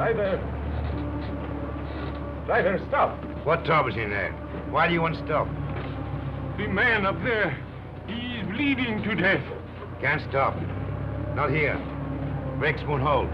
Driver! Driver, stop! What troubles in there? Why do you want to stop? The man up there, he's bleeding to death. Can't stop. Not here. Brakes won't hold.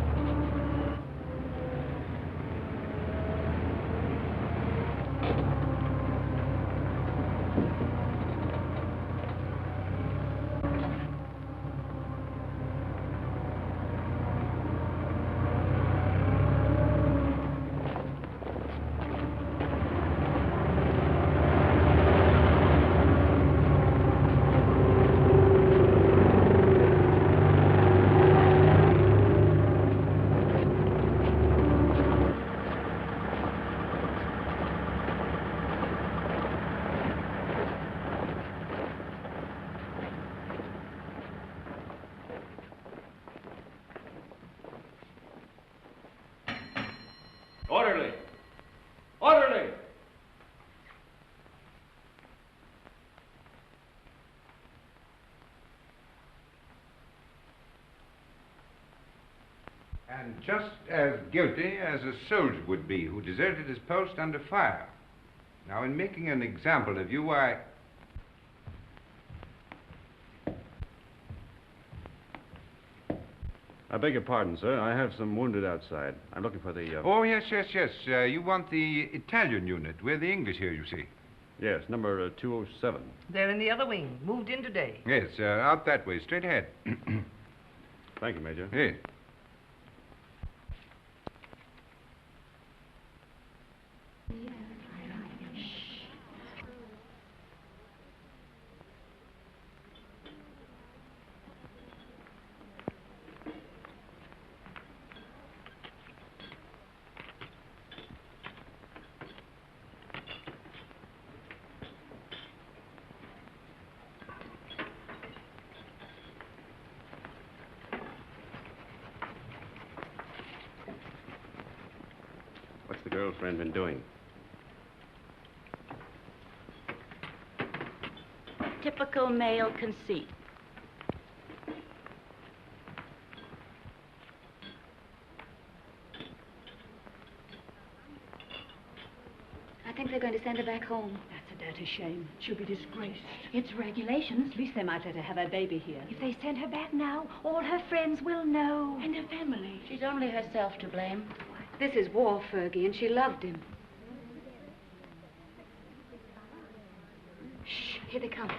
Orderly! Orderly! And just as guilty as a soldier would be who deserted his post under fire. Now, in making an example of you, I beg your pardon, sir. I have some wounded outside. I'm looking for the... Oh, yes. You want the Italian unit. We're the English here, you see. Yes, number 207. They're in the other wing. Moved in today. Yes, out that way, straight ahead. Thank you, Major. Yes. What's the girlfriend been doing? Typical male conceit. I think they're going to send her back home. That's a dirty shame. She'll be disgraced. It's regulations. At least they might let her have her baby here. If they send her back now, all her friends will know. And her family. She's only herself to blame. This is war, Fergie, and she loved him. Shh, here they come.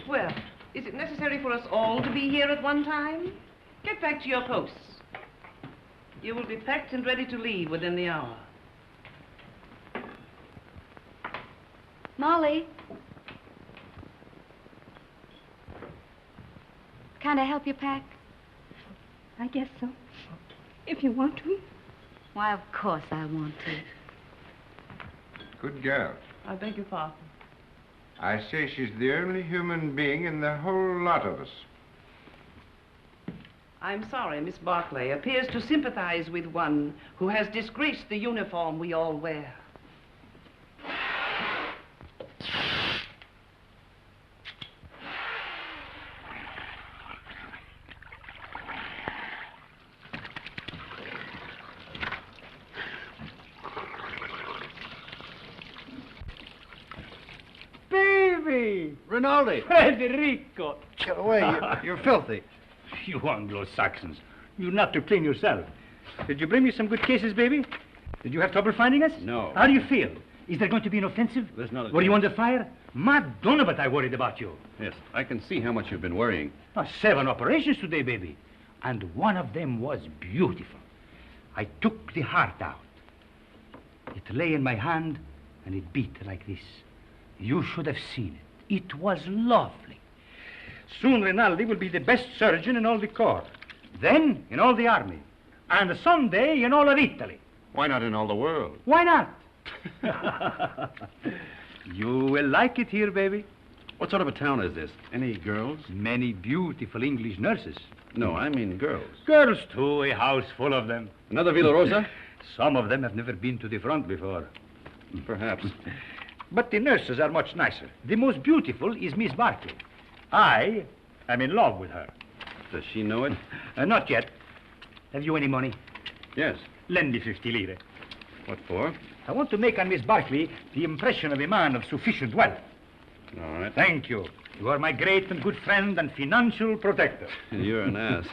Well, is it necessary for us all to be here at one time? Get back to your posts. You will be packed and ready to leave within the hour. Molly. Can I help you pack? I guess so. If you want to. Why, of course I want to. Good girl. I beg your pardon. I say she's the only human being in the whole lot of us. I'm sorry, Miss Barkley appears to sympathize with one who has disgraced the uniform we all wear. Baby! Rinaldi! Federico! Get away, you're filthy. You Anglo-Saxons. You not to clean yourself. Did you bring me some good cases, baby? Did you have trouble finding us? No. How do you feel? Is there going to be an offensive? There's not a Were you chance. under fire? Madonna, but I worried about you. Yes, I can see how much you've been worrying. 7 operations today, baby. And one of them was beautiful. I took the heart out. It lay in my hand, and it beat like this. You should have seen it. It was lovely. Soon Rinaldi will be the best surgeon in all the corps. Then in all the army. And someday in all of Italy. Why not in all the world? Why not? You will like it here, baby. What sort of a town is this? Any girls? Many beautiful English nurses. No, I mean girls. Girls, too, a house full of them. Another Villa Rosa? Some of them have never been to the front before. Perhaps. But the nurses are much nicer. The most beautiful is Miss Barkley. I am in love with her. Does she know it? Not yet. Have you any money? Yes. Lend me 50 lire. What for? I want to make on Miss Barkley the impression of a man of sufficient wealth. All right. Thank you. You are my great and good friend and financial protector. You're an ass.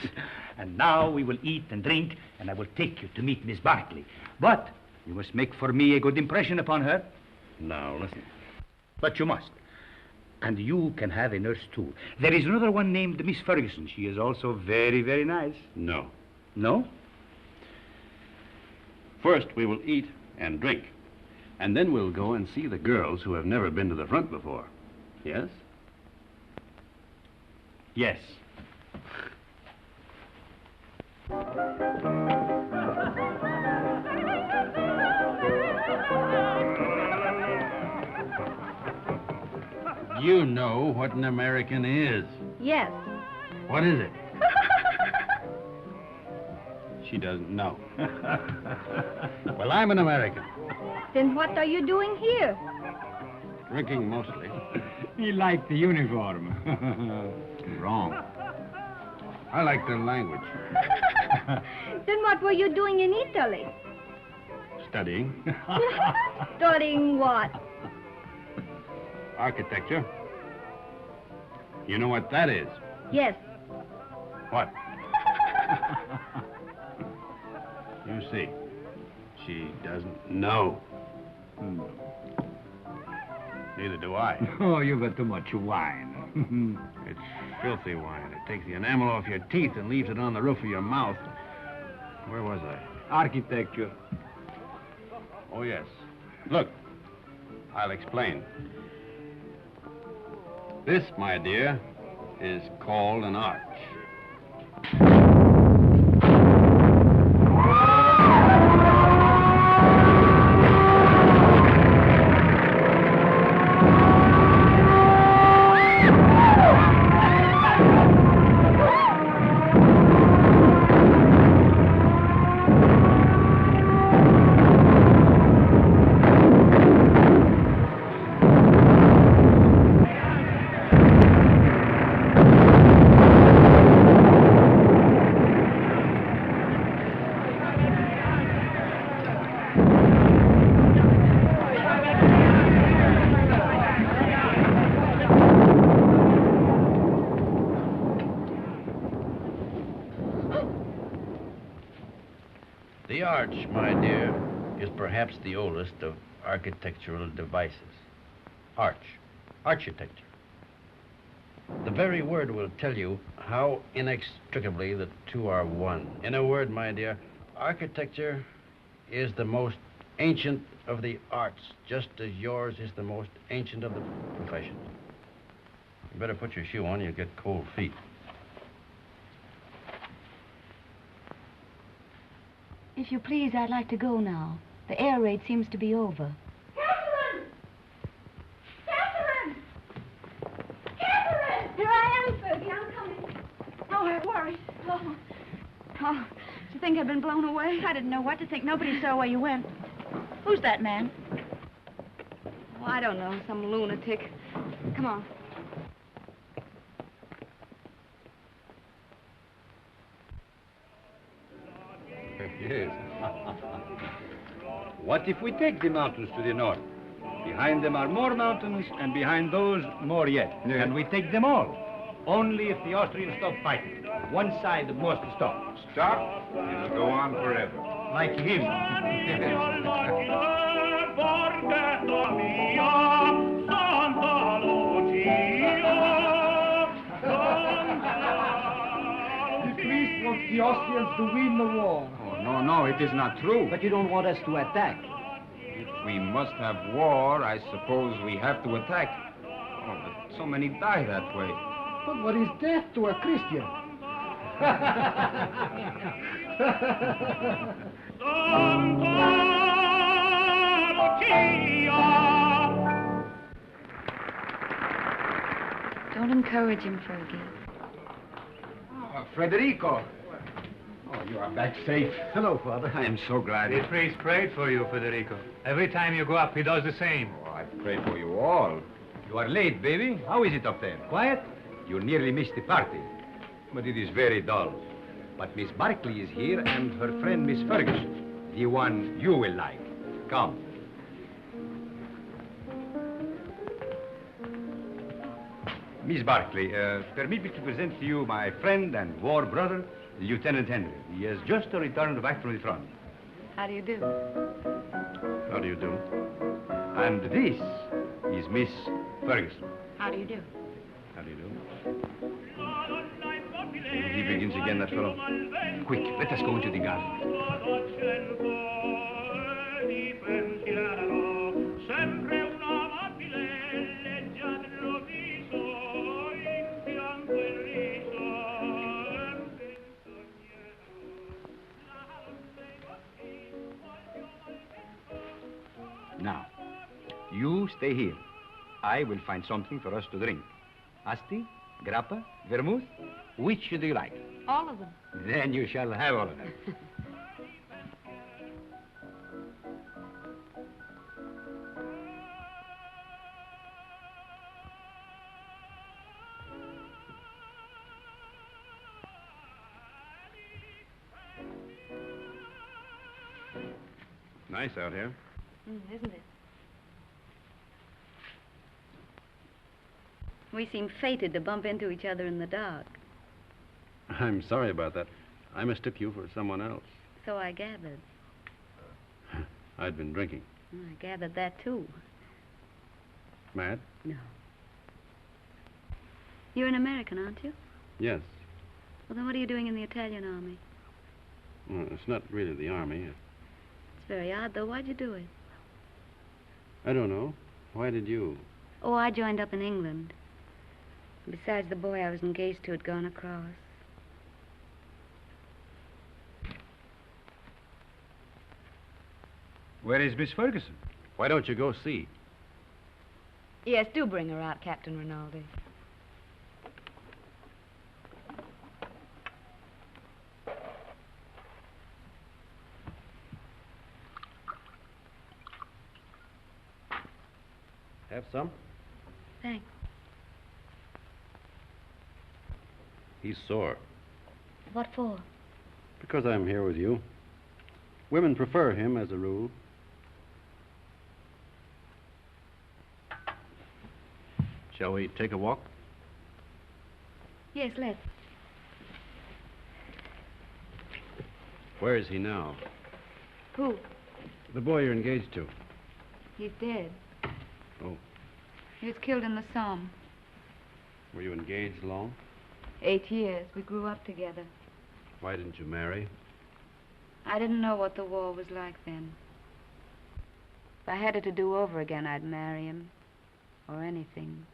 And now we will eat and drink, and I will take you to meet Miss Barkley. But you must make for me a good impression upon her. Now, listen. But you must. And you can have a nurse, too. There is another one named Miss Ferguson. She is also very, very nice. No. No? First, we will eat and drink. And then we'll go and see the girls who have never been to the front before. Yes? Yes. You know what an American is. Yes. What is it? She doesn't know. Well, I'm an American. Then what are you doing here? Drinking mostly. He liked the uniform. Wrong. I like their language. Then what were you doing in Italy? Studying. Studying what? Architecture. You know what that is? Yes. What? You see, she doesn't know. Neither do I. Oh, you've got too much wine. It's filthy wine. It takes the enamel off your teeth and leaves it on the roof of your mouth. Where was I? Architecture. Oh, yes. Look, I'll explain. This, my dear, is called an arch. The arch, my dear, is perhaps the oldest of architectural devices. Arch, architecture. The very word will tell you how inextricably the two are one. In a word, my dear, architecture is the most ancient of the arts, just as yours is the most ancient of the professions. You better put your shoe on, you'll get cold feet. If you please, I'd like to go now. The air raid seems to be over. Catherine! Catherine! Catherine! Here I am, Fergie. I'm coming. Oh, I'm worried. Oh. Oh, do you think I'd been blown away? I didn't know what to think. Nobody saw where you went. Who's that man? Oh, I don't know. Some lunatic. Come on. Yes. What if we take the mountains to the north? Behind them are more mountains, and behind those, more yet. Yeah. And we take them all. Only if the Austrians stop fighting. One side must stop. Stop? It'll go on forever. Like him. The priest wants the Austrians to win the war. Oh, no, it is not true. But you don't want us to attack. If we must have war, I suppose we have to attack. Oh, but so many die that way. But what is death to a Christian? Don't encourage him, Fergie. Federico. Oh, you are back safe. Hello, Father. I am so glad. The priest prayed for you, Federico. Every time you go up, he does the same. Oh, I pray for you all. You are late, baby. How is it up there? Quiet? You nearly missed the party. but it is very dull. But Miss Barkley is here and her friend Miss Ferguson, the one you will like. Come. Miss Barkley, permit me to present to you my friend and war brother, Lieutenant Henry. He has just returned back from the front. How do you do? How do you do? And this is Miss Ferguson. How do you do? How do you do? He begins again, that fellow. Quick, let us go into the garden. Now, you stay here. I will find something for us to drink. Asti, grappa, vermouth, which do you like? All of them. Then you shall have all of them. Nice out here. Isn't it? We seem fated to bump into each other in the dark. I'm sorry about that. I mistook you for someone else. So I gathered. I'd been drinking. I gathered that, too. Mad? No. You're an American, aren't you? Yes. Well, then what are you doing in the Italian army? Well, it's not really the army. It's very odd, though. Why'd you do it? I don't know. Why did you? Oh, I joined up in England. Besides, the boy I was engaged to had gone across. Where is Miss Ferguson? Why don't you go see? Yes, do bring her out, Captain Rinaldi. Have some? Thanks. He's sore. What for? Because I'm here with you. Women prefer him as a rule. Shall we take a walk? Yes, let's. Where is he now? Who? The boy you're engaged to. He's dead. Oh. He was killed in the Somme. Were you engaged long? 8 years. We grew up together. Why didn't you marry? I didn't know what the war was like then. If I had it to do over again, I'd marry him. Or anything.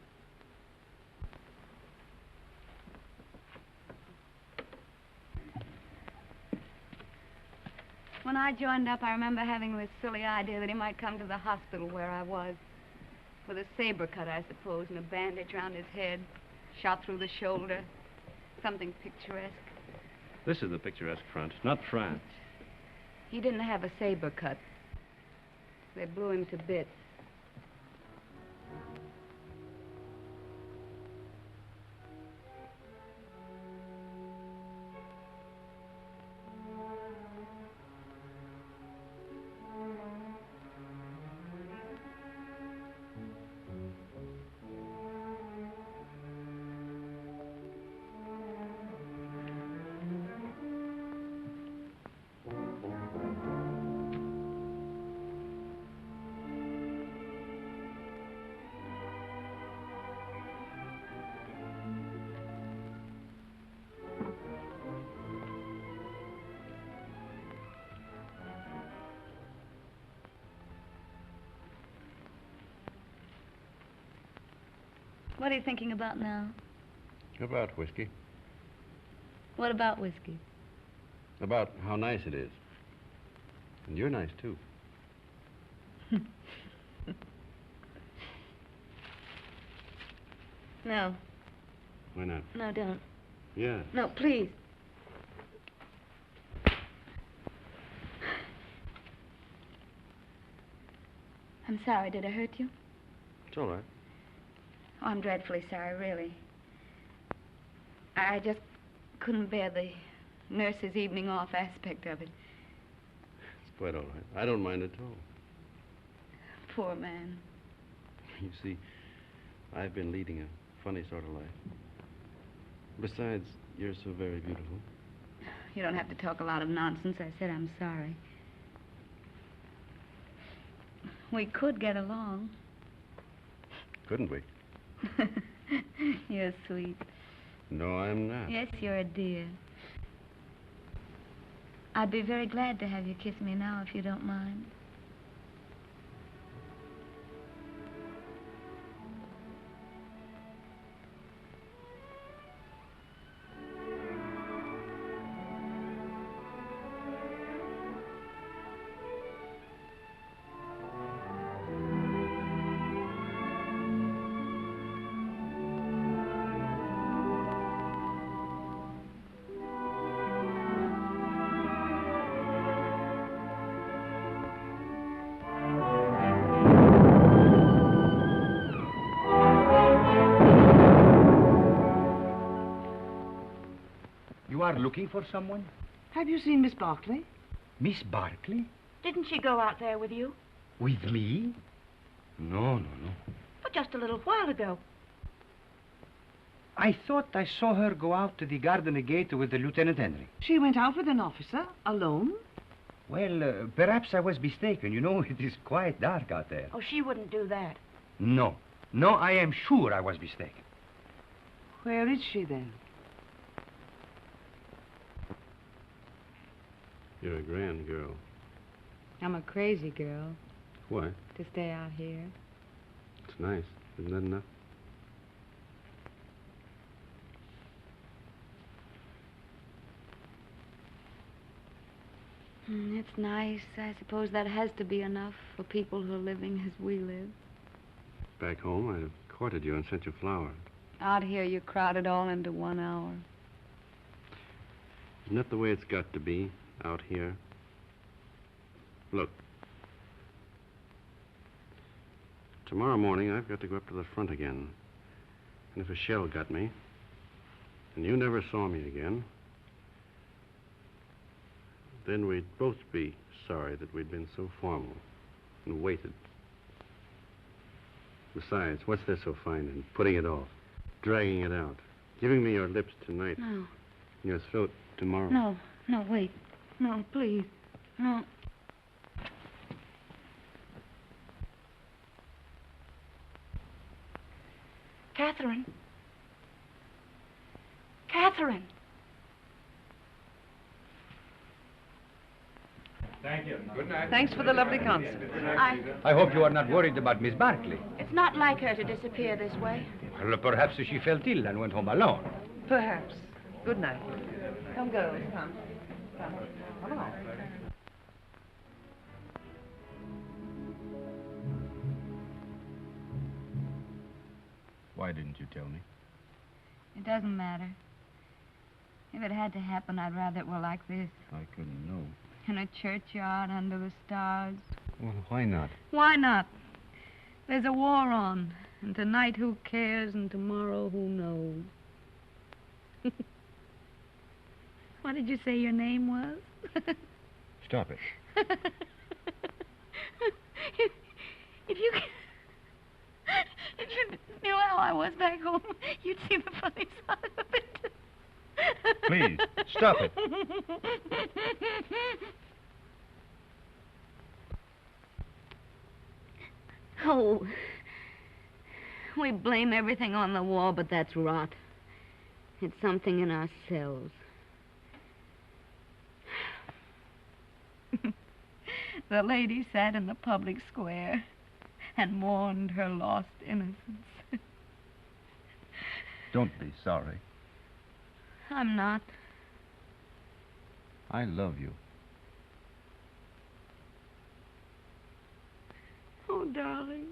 When I joined up, I remember having this silly idea that he might come to the hospital where I was. With a saber cut, I suppose, and a bandage around his head. Shot through the shoulder. Something picturesque. This is the picturesque front, not France. He didn't have a saber cut. They blew him to bits. What are you thinking about now? About whiskey. What about whiskey? About how nice it is. And you're nice, too. No. Why not? No, don't. Yeah. No, please. I'm sorry. Did I hurt you? It's all right. Oh, I'm dreadfully sorry, really. I just couldn't bear the nurse's evening off aspect of it. It's quite all right. I don't mind at all. Poor man. You see, I've been leading a funny sort of life. Besides, you're so very beautiful. You don't have to talk a lot of nonsense. I said I'm sorry. We could get along. Couldn't we? You're sweet. No, I'm not. Yes, you're a dear. I'd be very glad to have you kiss me now, if you don't mind. You are looking for someone? Have you seen Miss Barkley? Miss Barkley? Didn't she go out there with you? With me? No. But just a little while ago. I thought I saw her go out to the garden gate with the Lieutenant Henry. She went out with an officer, alone? Well, perhaps I was mistaken. You know, it is quite dark out there. Oh, she wouldn't do that. No, I am sure I was mistaken. Where is she, then? You're a grand girl. I'm a crazy girl What? to stay out here. It's nice. Isn't that enough? It's nice. I suppose that has to be enough for people who are living as we live. Back home, I'd have courted you and sent you flowers. Out here, you crowd it all into 1 hour. Isn't that the way it's got to be out here? Look. Tomorrow morning, I've got to go up to the front again. And if a shell got me, and you never saw me again, then we'd both be sorry that we'd been so formal and waited. Besides, what's there so fine in putting it off, dragging it out, giving me your lips tonight, No. and your throat tomorrow? No, wait. No, please. No. Catherine. Catherine. Thank you. Good night. Thanks for the lovely concert. I hope you are not worried about Miss Barkley. It's not like her to disappear this way. Well, perhaps she felt ill and went home alone. Perhaps. Good night. Come, girls. Come. Come along. Why didn't you tell me? It doesn't matter. If it had to happen, I'd rather it were like this. I couldn't know. In a churchyard under the stars. Well, why not? Why not? There's a war on. And tonight, who cares? And tomorrow, who knows? What did you say your name was? Stop it. If you knew how I was back home, you'd see the funny side of it. Please, stop it. Oh, we blame everything on the war, but that's rot. It's something in ourselves. The lady sat in the public square and mourned her lost innocence. Don't be sorry. I'm not. I love you. Oh, darling.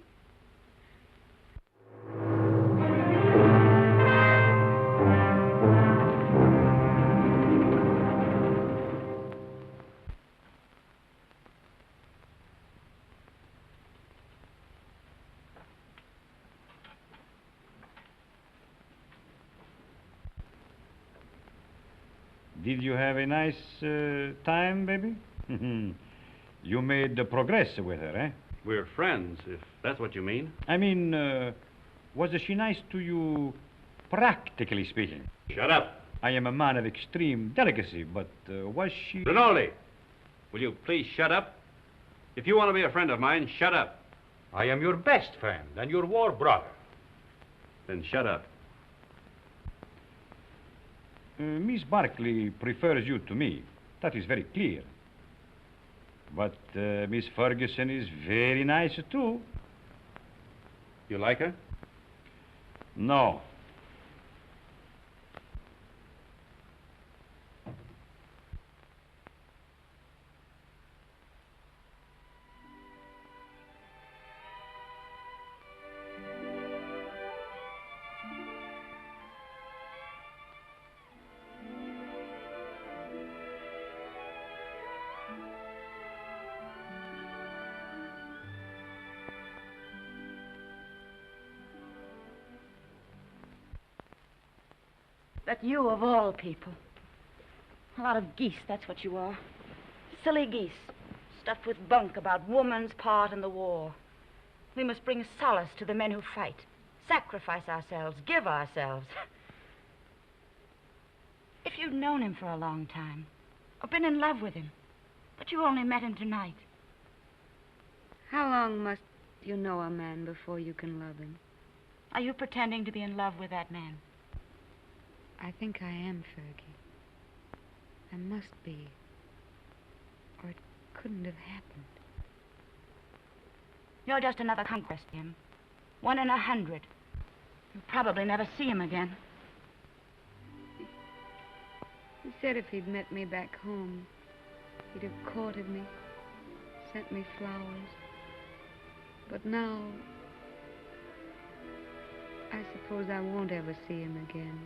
Did you have a nice time, baby? You made progress with her, eh? We're friends, if that's what you mean. I mean, was she nice to you, practically speaking? Shut up. I am a man of extreme delicacy, but was she... Rinaldi, will you please shut up? If you want to be a friend of mine, shut up. I am your best friend and your war brother. Then shut up. Miss Barkley prefers you to me. That is very clear. But Miss Ferguson is very nice, too. You like her? No. But you, of all people. A lot of geese, that's what you are. Silly geese, stuffed with bunk about woman's part in the war. We must bring solace to the men who fight, sacrifice ourselves, give ourselves. If you'd known him for a long time, or been in love with him, but you only met him tonight. How long must you know a man before you can love him? Are you pretending to be in love with that man? I think I am, Fergie. I must be. Or it couldn't have happened. You're just another conquest, Jim. 1 in 100. You'll probably never see him again. He said if he'd met me back home, he'd have courted me, sent me flowers. But now, I suppose I won't ever see him again.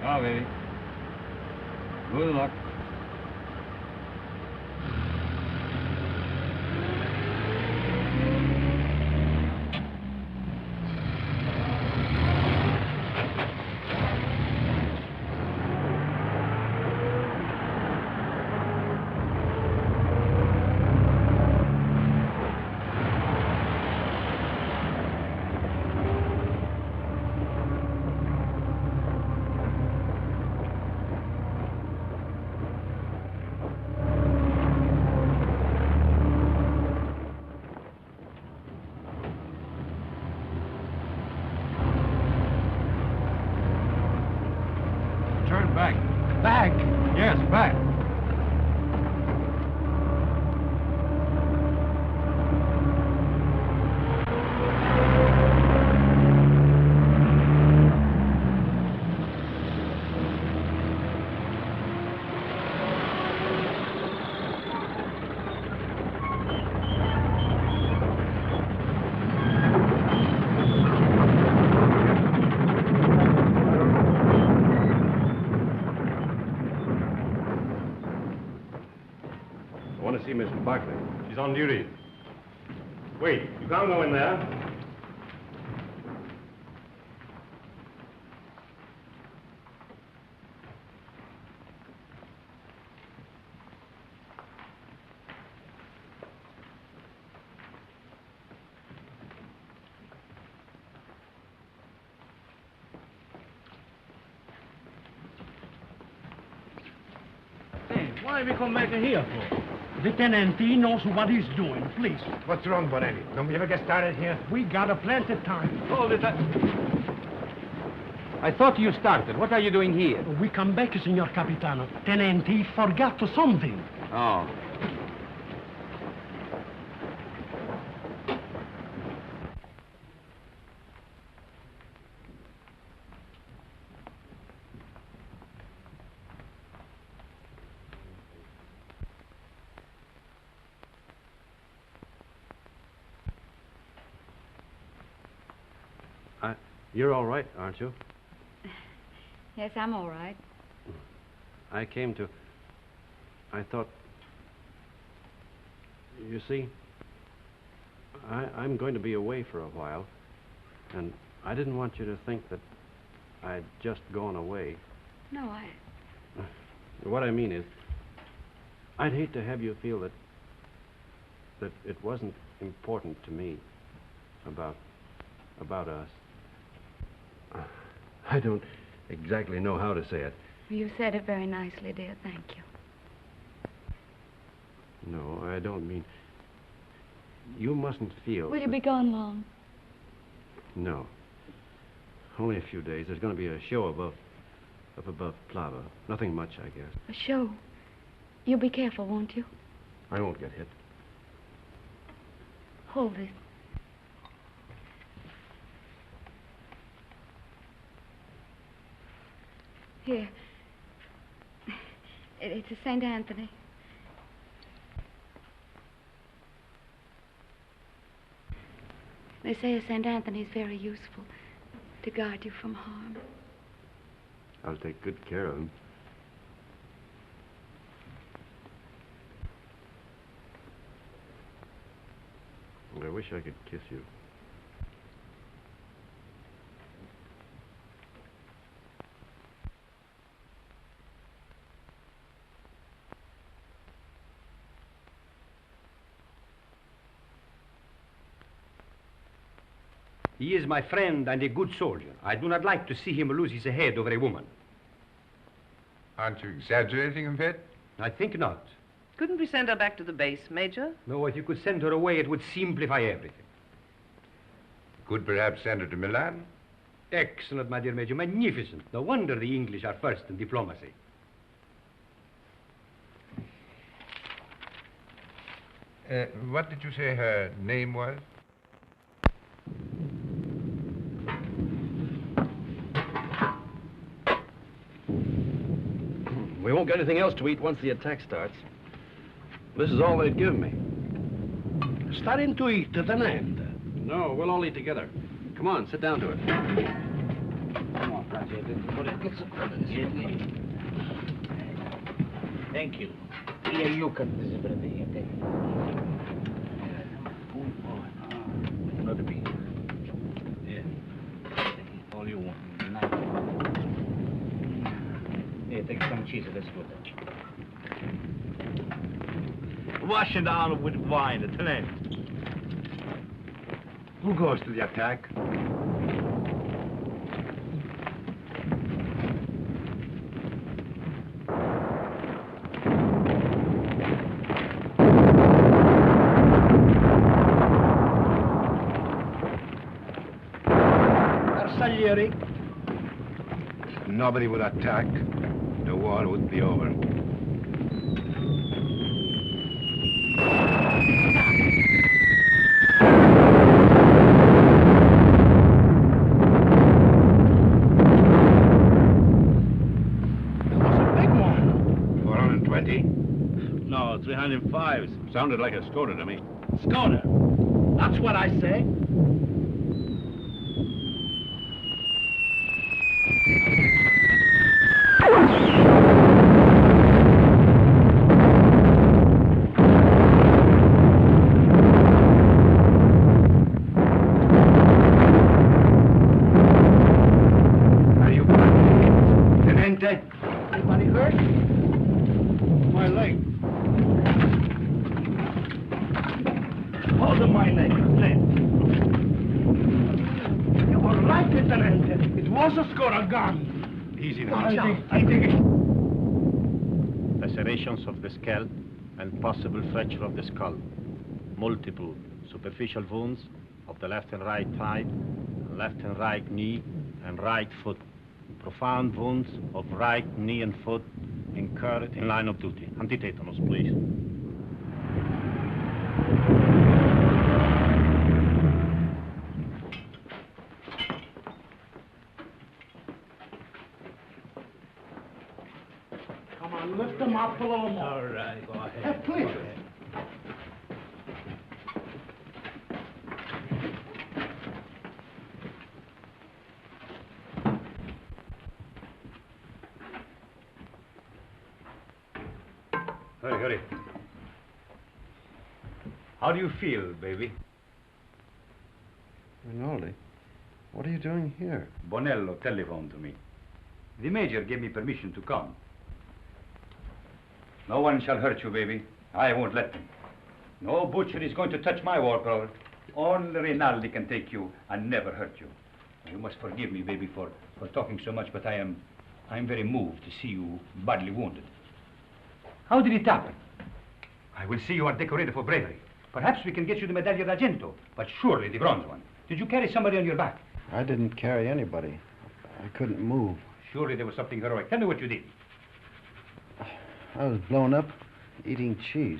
Ciao, baby. Good luck. Back. Back? Yes, back. I want to see Miss Barkley. She's on duty. Wait, you can't go in there. Why we come back here for? The tenant, he knows what he's doing, please. What's wrong, Bonetti? Don't we ever get started here? We got a plenty of time. Hold it. I thought you started. What are you doing here? We come back, Signor Capitano. Tenant, he forgot something. Oh. You're all right, aren't you? Yes, I'm all right. I thought... You see, I'm going to be away for a while, and I didn't want you to think that I'd just gone away. No, What I mean is, I'd hate to have you feel that it wasn't important to me about us. I don't exactly know how to say it. You said it very nicely, dear. Thank you. No, I don't mean... You mustn't feel... Will you be gone long? No. Only a few days. There's going to be a show up above Plava. Nothing much, I guess. A show? You'll be careful, won't you? I won't get hit. Hold it. Here. It's a St. Anthony. They say a St. Anthony's very useful to guard you from harm. I'll take good care of him. I wish I could kiss you. He is my friend and a good soldier. I do not like to see him lose his head over a woman. Aren't you exaggerating a bit? I think not. Couldn't we send her back to the base, Major? No, if you could send her away, it would simplify everything. Could perhaps send her to Milan? Excellent, my dear Major. Magnificent. No wonder the English are first in diplomacy. What did you say her name was? We won't get anything else to eat once the attack starts. This is all they'd give me. Starting to eat at an end. No, we'll all eat together. Come on, sit down to it. Come on, Thank you. Here, you cut this bread here. Take it. Another piece. Yeah. All you want. Here, take some cheese. Let's go. Wash it down with wine at an end. Who goes to the attack? Arsaglieri. If nobody would attack, the war would be over. No, 305. Sounded like a Skoda to me. Skoda. That's what I say. Are you Tenente? Anybody hurt? My leg. Hold on my leg, Clint. You were right, Lieutenant. It was a Skoda gun. Easy now. I dig it. Lacerations of the scalp and possible fracture of the skull. Multiple superficial wounds of the left and right thigh, left and right knee, and right foot. Profound wounds of right knee and foot incurred in line of duty. Antitetanus, please. Come on, lift them up a little more. All right, go ahead. Hey, please. Well, hurry. How do you feel, baby? Rinaldi, what are you doing here? Bonello telephoned to me. The major gave me permission to come. No one shall hurt you, baby. I won't let them. No butcher is going to touch my war color. Only Rinaldi can take you and never hurt you. You must forgive me, baby, for talking so much, but I'm very moved to see you badly wounded. How did it happen? I will see you are decorated for bravery. Perhaps we can get you the Medaglia d'Argento, but surely the bronze one. Did you carry somebody on your back? I didn't carry anybody. I couldn't move. Surely there was something heroic. Tell me what you did. I was blown up eating cheese.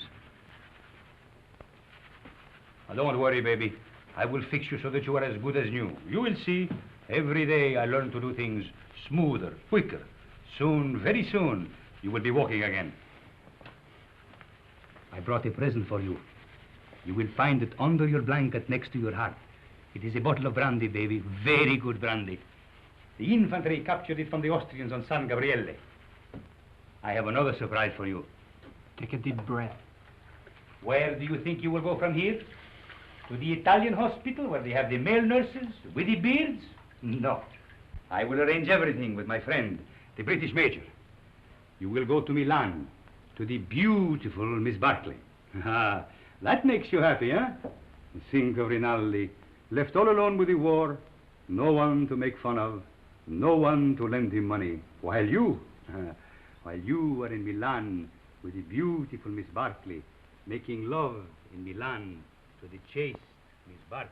Now, don't worry, baby. I will fix you so that you are as good as new. You will see. Every day I learn to do things smoother, quicker. Soon, very soon, you will be walking again. I brought a present for you. You will find it under your blanket next to your heart. It is a bottle of brandy, baby. Very good brandy. The infantry captured it from the Austrians on San Gabriele. I have another surprise for you. Take a deep breath. Where do you think you will go from here? To the Italian hospital where they have the male nurses with the beards? No. I will arrange everything with my friend, the British major. You will go to Milan, to the beautiful Miss Barkley. Ah, that makes you happy, huh? Think of Rinaldi, left all alone with the war, no one to make fun of, no one to lend him money, while you are in Milan with the beautiful Miss Barkley, making love in Milan to the chaste Miss Barkley.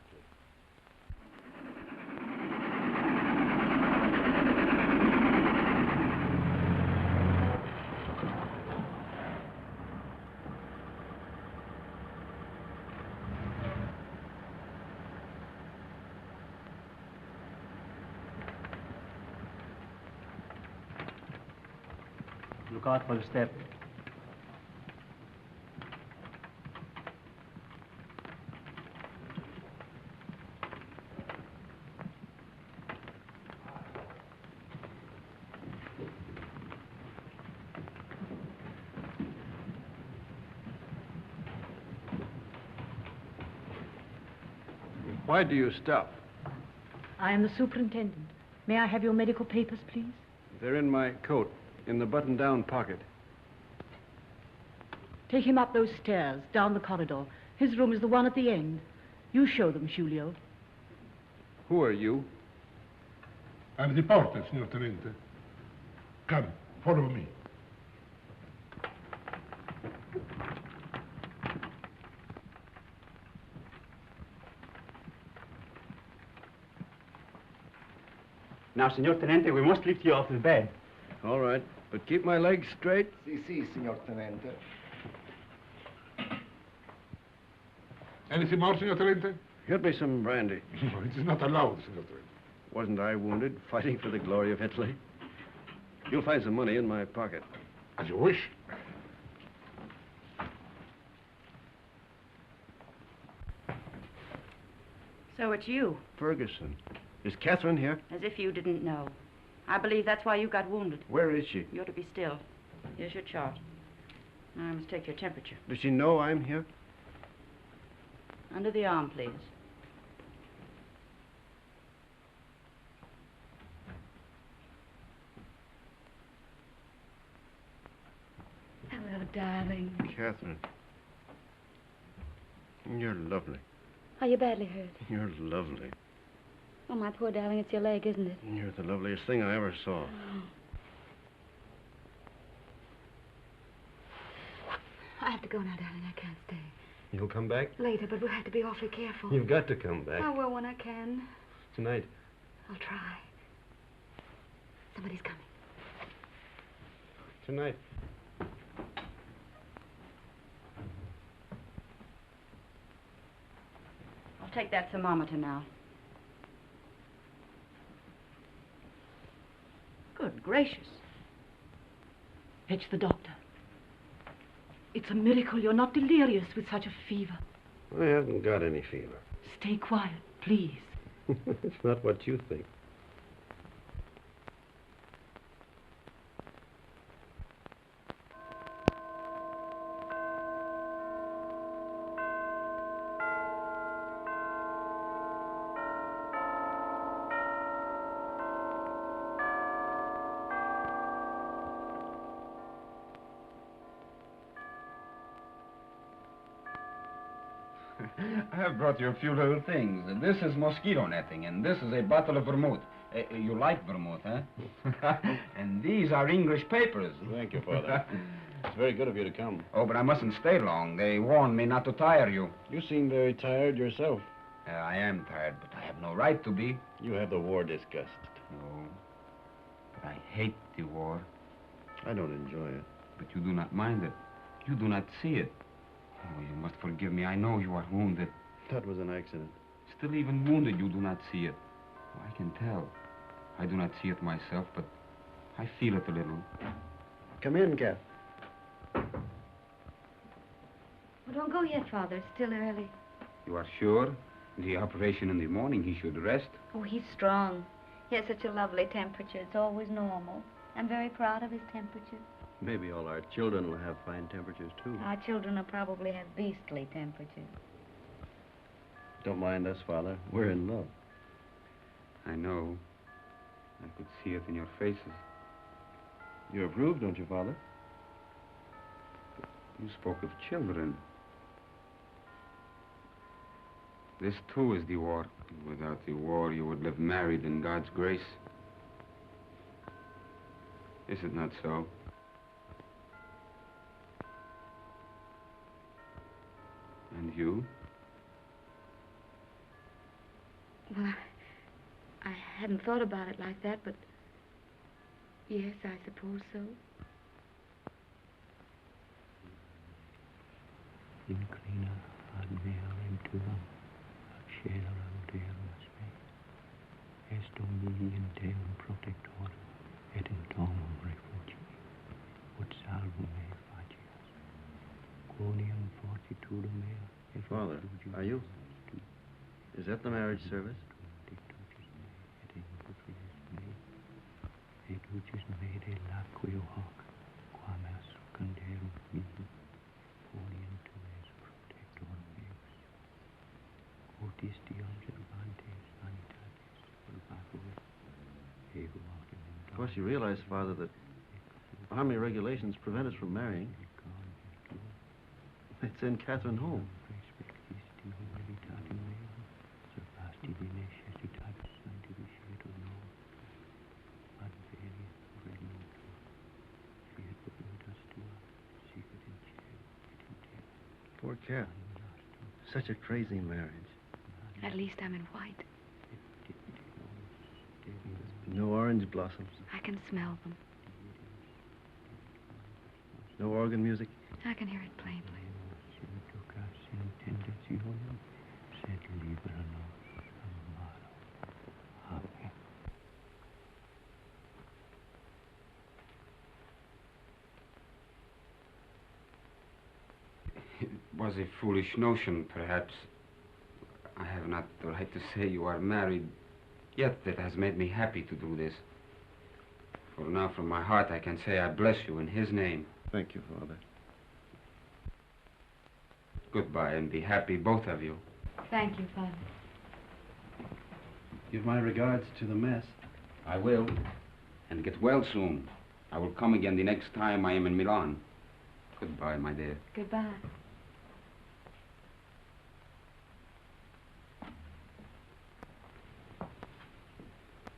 Look out for the step. Why do you stop? I am the superintendent. May I have your medical papers, please? They're in my coat, in the button-down pocket. Take him up those stairs, down the corridor. His room is the one at the end. You show them, Giulio. Who are you? I'm the porter, signor Tenente. Come, follow me. Now, Signor Tenente, we must lift you off the bed. All right, but keep my legs straight. Si, signor Tenente. Anything more, signor Tenente? Get me some brandy. No, it is not allowed, signor Tenente. Wasn't I wounded, fighting for the glory of Italy? You'll find some money in my pocket. As you wish. So it's you. Ferguson. Is Catherine here? As if you didn't know. I believe that's why you got wounded. Where is she? You ought to be still. Here's your chart. I must take your temperature. Does she know I'm here? Under the arm, please. Hello, darling. Catherine. You're lovely. Are you badly hurt? You're lovely. Oh, my poor darling, it's your leg, isn't it? You're the loveliest thing I ever saw. I have to go now, darling. I can't stay. You'll come back? Later, but we'll have to be awfully careful. You've got to come back. I will when I can. Tonight. I'll try. Somebody's coming. Tonight. I'll take that thermometer now. Good gracious. Fetch the doctor. It's a miracle you're not delirious with such a fever. I haven't got any fever. Stay quiet, please. It's not what you think. I have brought you a few little things. This is mosquito netting, and this is a bottle of vermouth. You like vermouth, huh? And these are English papers. Thank you, Father. It's very good of you to come. Oh, but I mustn't stay long. They warned me not to tire you. You seem very tired yourself. I am tired, but I have no right to be. You have the war disgust. No, but I hate the war. I don't enjoy it. But you do not mind it. You do not see it. Oh, you must forgive me. I know you are wounded. That was an accident. Still, even wounded, you do not see it. Oh, I can tell. I do not see it myself, but I feel it a little. Come in, Kath. Well, don't go yet, Father. It's still early. You are sure? The operation in the morning, he should rest. Oh, he's strong. He has such a lovely temperature. It's always normal. I'm very proud of his temperature. Maybe all our children will have fine temperatures, too. Our children will probably have beastly temperatures. Don't mind us, Father. We're in love. I know. I could see it in your faces. You approve, don't you, Father? You spoke of children. This, too, is the war. Without the war, you would live married in God's grace. Is it not so? And you? Well, I hadn't thought about it like that, but yes, I suppose so. Inclina ad mea venturam, accelerem Deus me. Est Domini in Deum protector, et in domum refugi, ut salvum me facias. Quoniam fortitudum mea, et Father, are you? Is that the marriage service? Et ucis me de laqueo hoc, quam est canderum mihi, quoniam tu es protector meus. Otis Deo observantes vanitatis purgatur, ego Of course, you realize, Father, that army regulations prevent us from marrying. They'd send Catherine home. Poor Cat. Such a crazy marriage. At least I'm in white. No orange blossoms. I can smell them. No organ music. I can hear it plainly. It was a foolish notion, perhaps. I have not the right to say you are married, yet it has made me happy to do this. For now, from my heart, I can say I bless you in his name. Thank you, Father. Goodbye, and be happy, both of you. Thank you, Father. Give my regards to the mess. I will. And get well soon. I will come again the next time I am in Milan. Goodbye, my dear. Goodbye.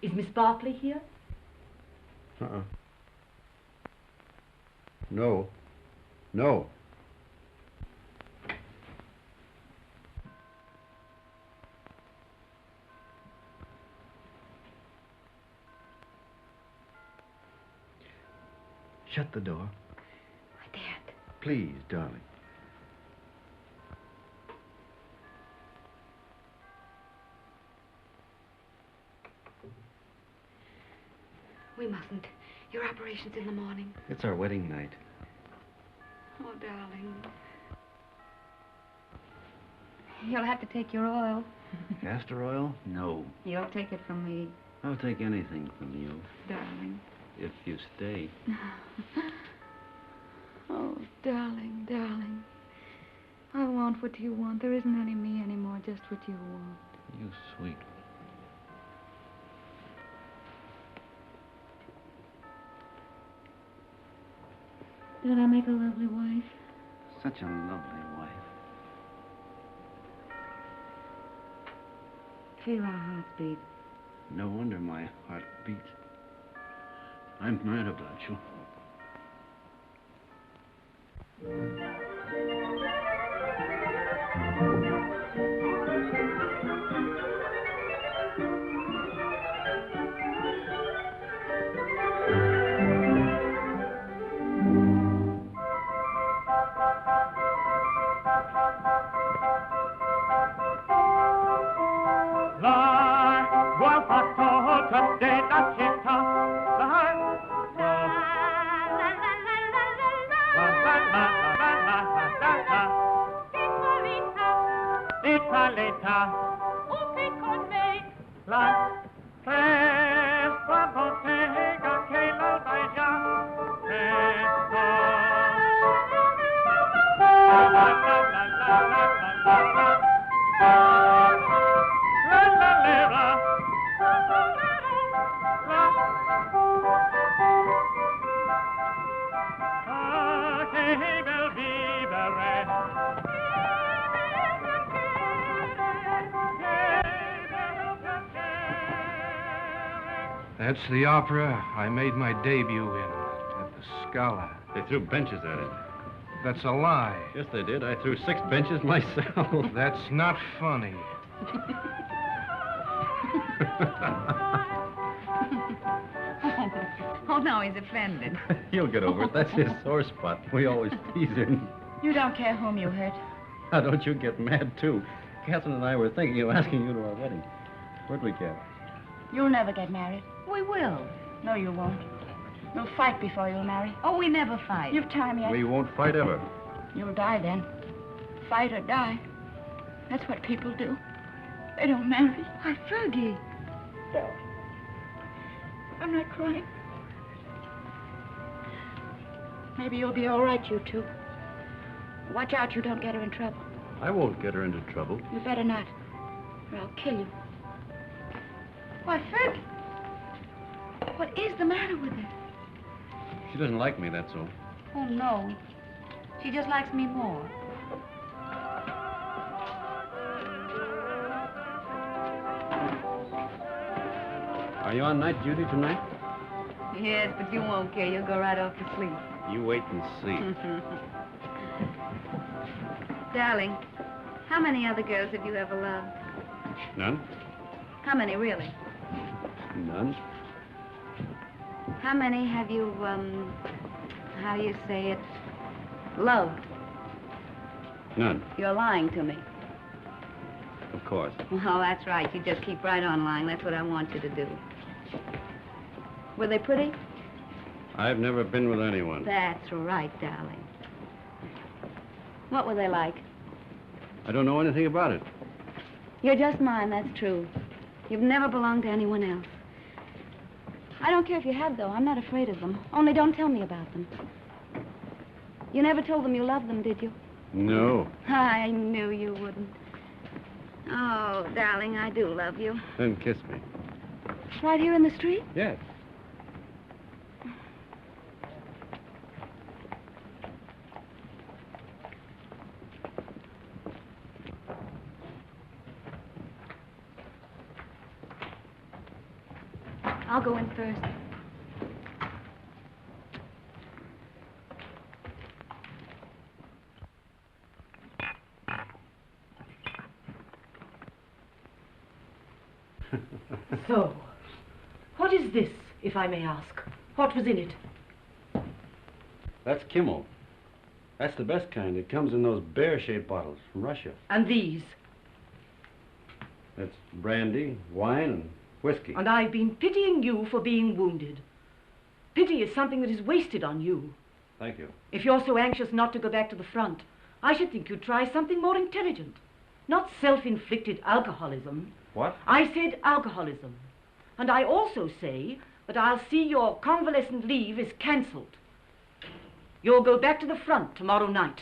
Is Miss Barkley here? Uh-uh. No. No. Shut the door. I daren't. Please, darling. We mustn't. Your operation's in the morning. It's our wedding night. Oh, darling. You'll have to take your oil. Castor oil? No. You'll take it from me, I'll take anything from you, darling. if you stay. Oh, darling, darling. I want what you want. There isn't any me anymore, just what you want. You sweet. Did I make a lovely wife? Such a lovely wife. Feel our hearts beat. No wonder my heart beats. I'm mad about you. That's the opera I made my debut in at the Scala. They threw benches at it. That's a lie. Yes, they did. I threw 6 benches myself. That's not funny. Oh, no, he's offended. He'll get over it. That's his sore spot. We always tease him. You don't care whom you hurt. Now, don't you get mad, too. Catherine and I were thinking of asking you to our wedding. Where'd we get? You'll never get married. We will. No, you won't. You'll fight before you'll marry. Oh, we never fight. You've time yet. We won't fight ever. You'll die then. Fight or die. That's what people do. They don't marry. Why, Fergie. No. I'm not crying. Maybe you'll be all right, you two. Watch out you don't get her in trouble. I won't get her into trouble. You better not, or I'll kill you. Why, Fergie. What is the matter with her? She doesn't like me, that's all. Oh, no. She just likes me more. Are you on night duty tonight? Yes, but you won't care. You'll go right off to sleep. You wait and see. Darling, how many other girls have you ever loved? None? How many, really? None. How many have you, how do you say it, loved? None. You're lying to me. Of course. Well, that's right. You just keep right on lying. That's what I want you to do. Were they pretty? I've never been with anyone. That's right, darling. What were they like? I don't know anything about it. You're just mine, that's true. You've never belonged to anyone else. I don't care if you had, though. I'm not afraid of them. Only don't tell me about them. You never told them you loved them, did you? No. I knew you wouldn't. Oh, darling, I do love you. Then kiss me. Right here in the street? Yes. I'll go in first. So, what is this, if I may ask? What was in it? That's Kimmel. That's the best kind. It comes in those bear-shaped bottles from Russia. And these? That's brandy, wine, and whiskey. And I've been pitying you for being wounded. Pity is something that is wasted on you. Thank you. If you're so anxious not to go back to the front, I should think you'd try something more intelligent. Not self-inflicted alcoholism. What? I said alcoholism. And I also say that I'll see your convalescent leave is cancelled. You'll go back to the front tomorrow night.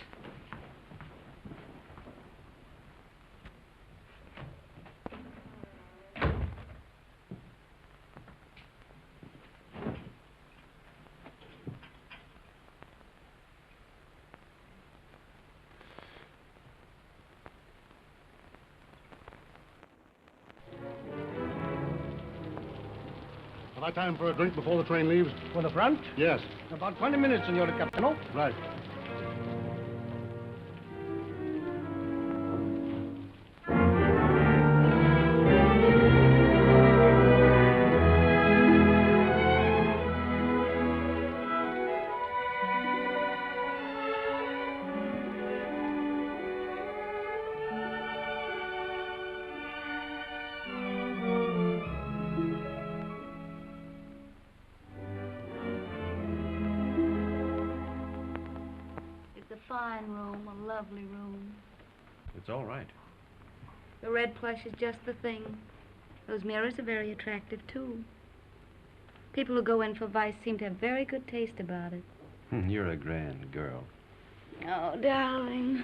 Have I time for a drink before the train leaves? For the front? Yes. About 20 minutes, Senor Capitano. Right. Fine room, a lovely room. It's all right. The red plush is just the thing. Those mirrors are very attractive, too. People who go in for vice seem to have very good taste about it. You're a grand girl. Oh, darling.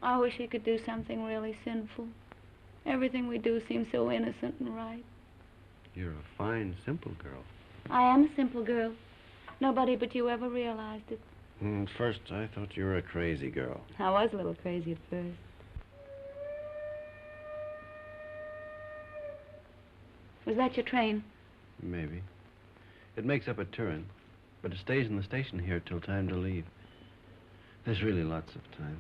I wish he could do something really sinful. Everything we do seems so innocent and right. You're a fine, simple girl. I am a simple girl. Nobody but you ever realized it. At first, I thought you were a crazy girl. I was a little crazy at first. Was that your train? Maybe. It makes up at Turin, but it stays in the station here till time to leave. There's really lots of time.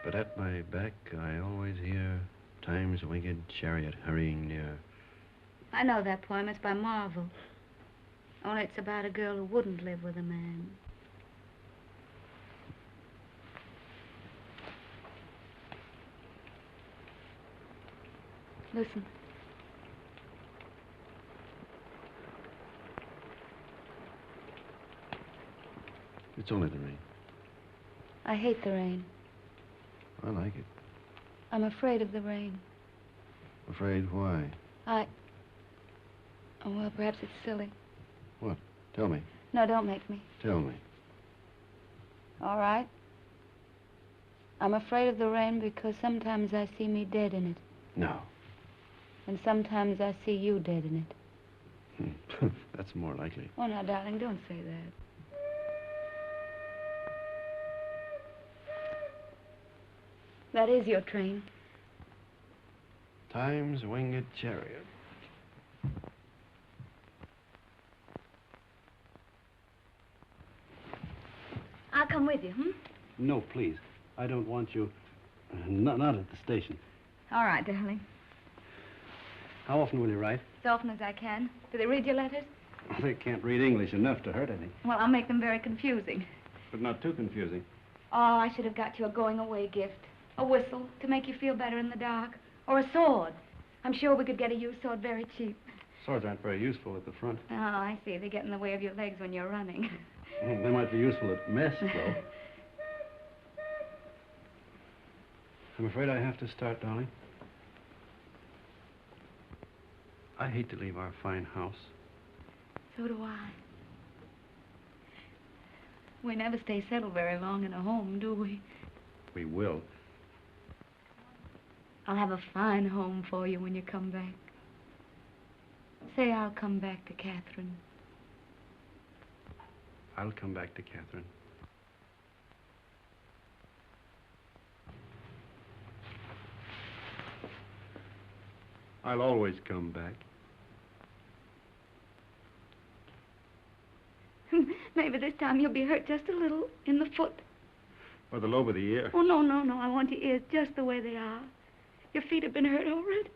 But at my back, I always hear time's winged chariot hurrying near. I know that poem. It's by Marvel. Only it's about a girl who wouldn't live with a man. Listen. It's only the rain. I hate the rain. I like it. I'm afraid of the rain. Afraid why? Oh, well, perhaps it's silly. What? Tell me. No, don't make me. Tell me. All right. I'm afraid of the rain because sometimes I see me dead in it. No. And sometimes I see you dead in it. That's more likely. Oh, now, darling, don't say that. That is your train. Time's winged chariot. I'll come with you, No, please. I don't want you. Not at the station. All right, darling. How often will you write? As often as I can. Do they read your letters? They can't read English enough to hurt any. Well, I'll make them very confusing. But not too confusing. Oh, I should have got you a going-away gift. A whistle to make you feel better in the dark. Or a sword. I'm sure we could get a used sword very cheap. Swords aren't very useful at the front. Oh, I see. They get in the way of your legs when you're running. They might be useful at mess, though. I'm afraid I have to start, darling. I hate to leave our fine house. So do I. We never stay settled very long in a home, do we? We will. I'll have a fine home for you when you come back. Say I'll come back to Catherine. I'll come back to Catherine. I'll always come back. Maybe this time you'll be hurt just a little in the foot. Or the lobe of the ear. Oh, no, no, no. I want your ears just the way they are. Your feet have been hurt over it.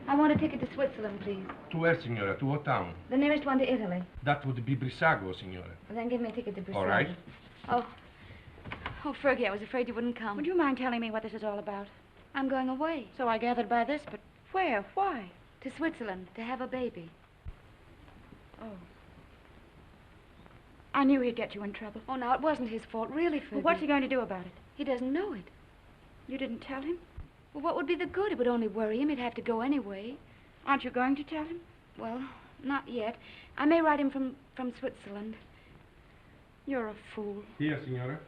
I want a ticket to Switzerland, please. To where, signora? To what town? The nearest one to Italy. That would be Brissago, signora. Then give me a ticket to Brazil. All right. Oh, Fergie, I was afraid you wouldn't come. Would you mind telling me what this is all about? I'm going away. So I gathered by this, but where? Why? To Switzerland, to have a baby. Oh. I knew he'd get you in trouble. Oh, now, it wasn't his fault, really, Fergie. Well, what's he going to do about it? He doesn't know it. You didn't tell him? Well, what would be the good? It would only worry him. He'd have to go anyway. Aren't you going to tell him? Well, not yet. I may write him from Switzerland. You're a fool. Here, signora.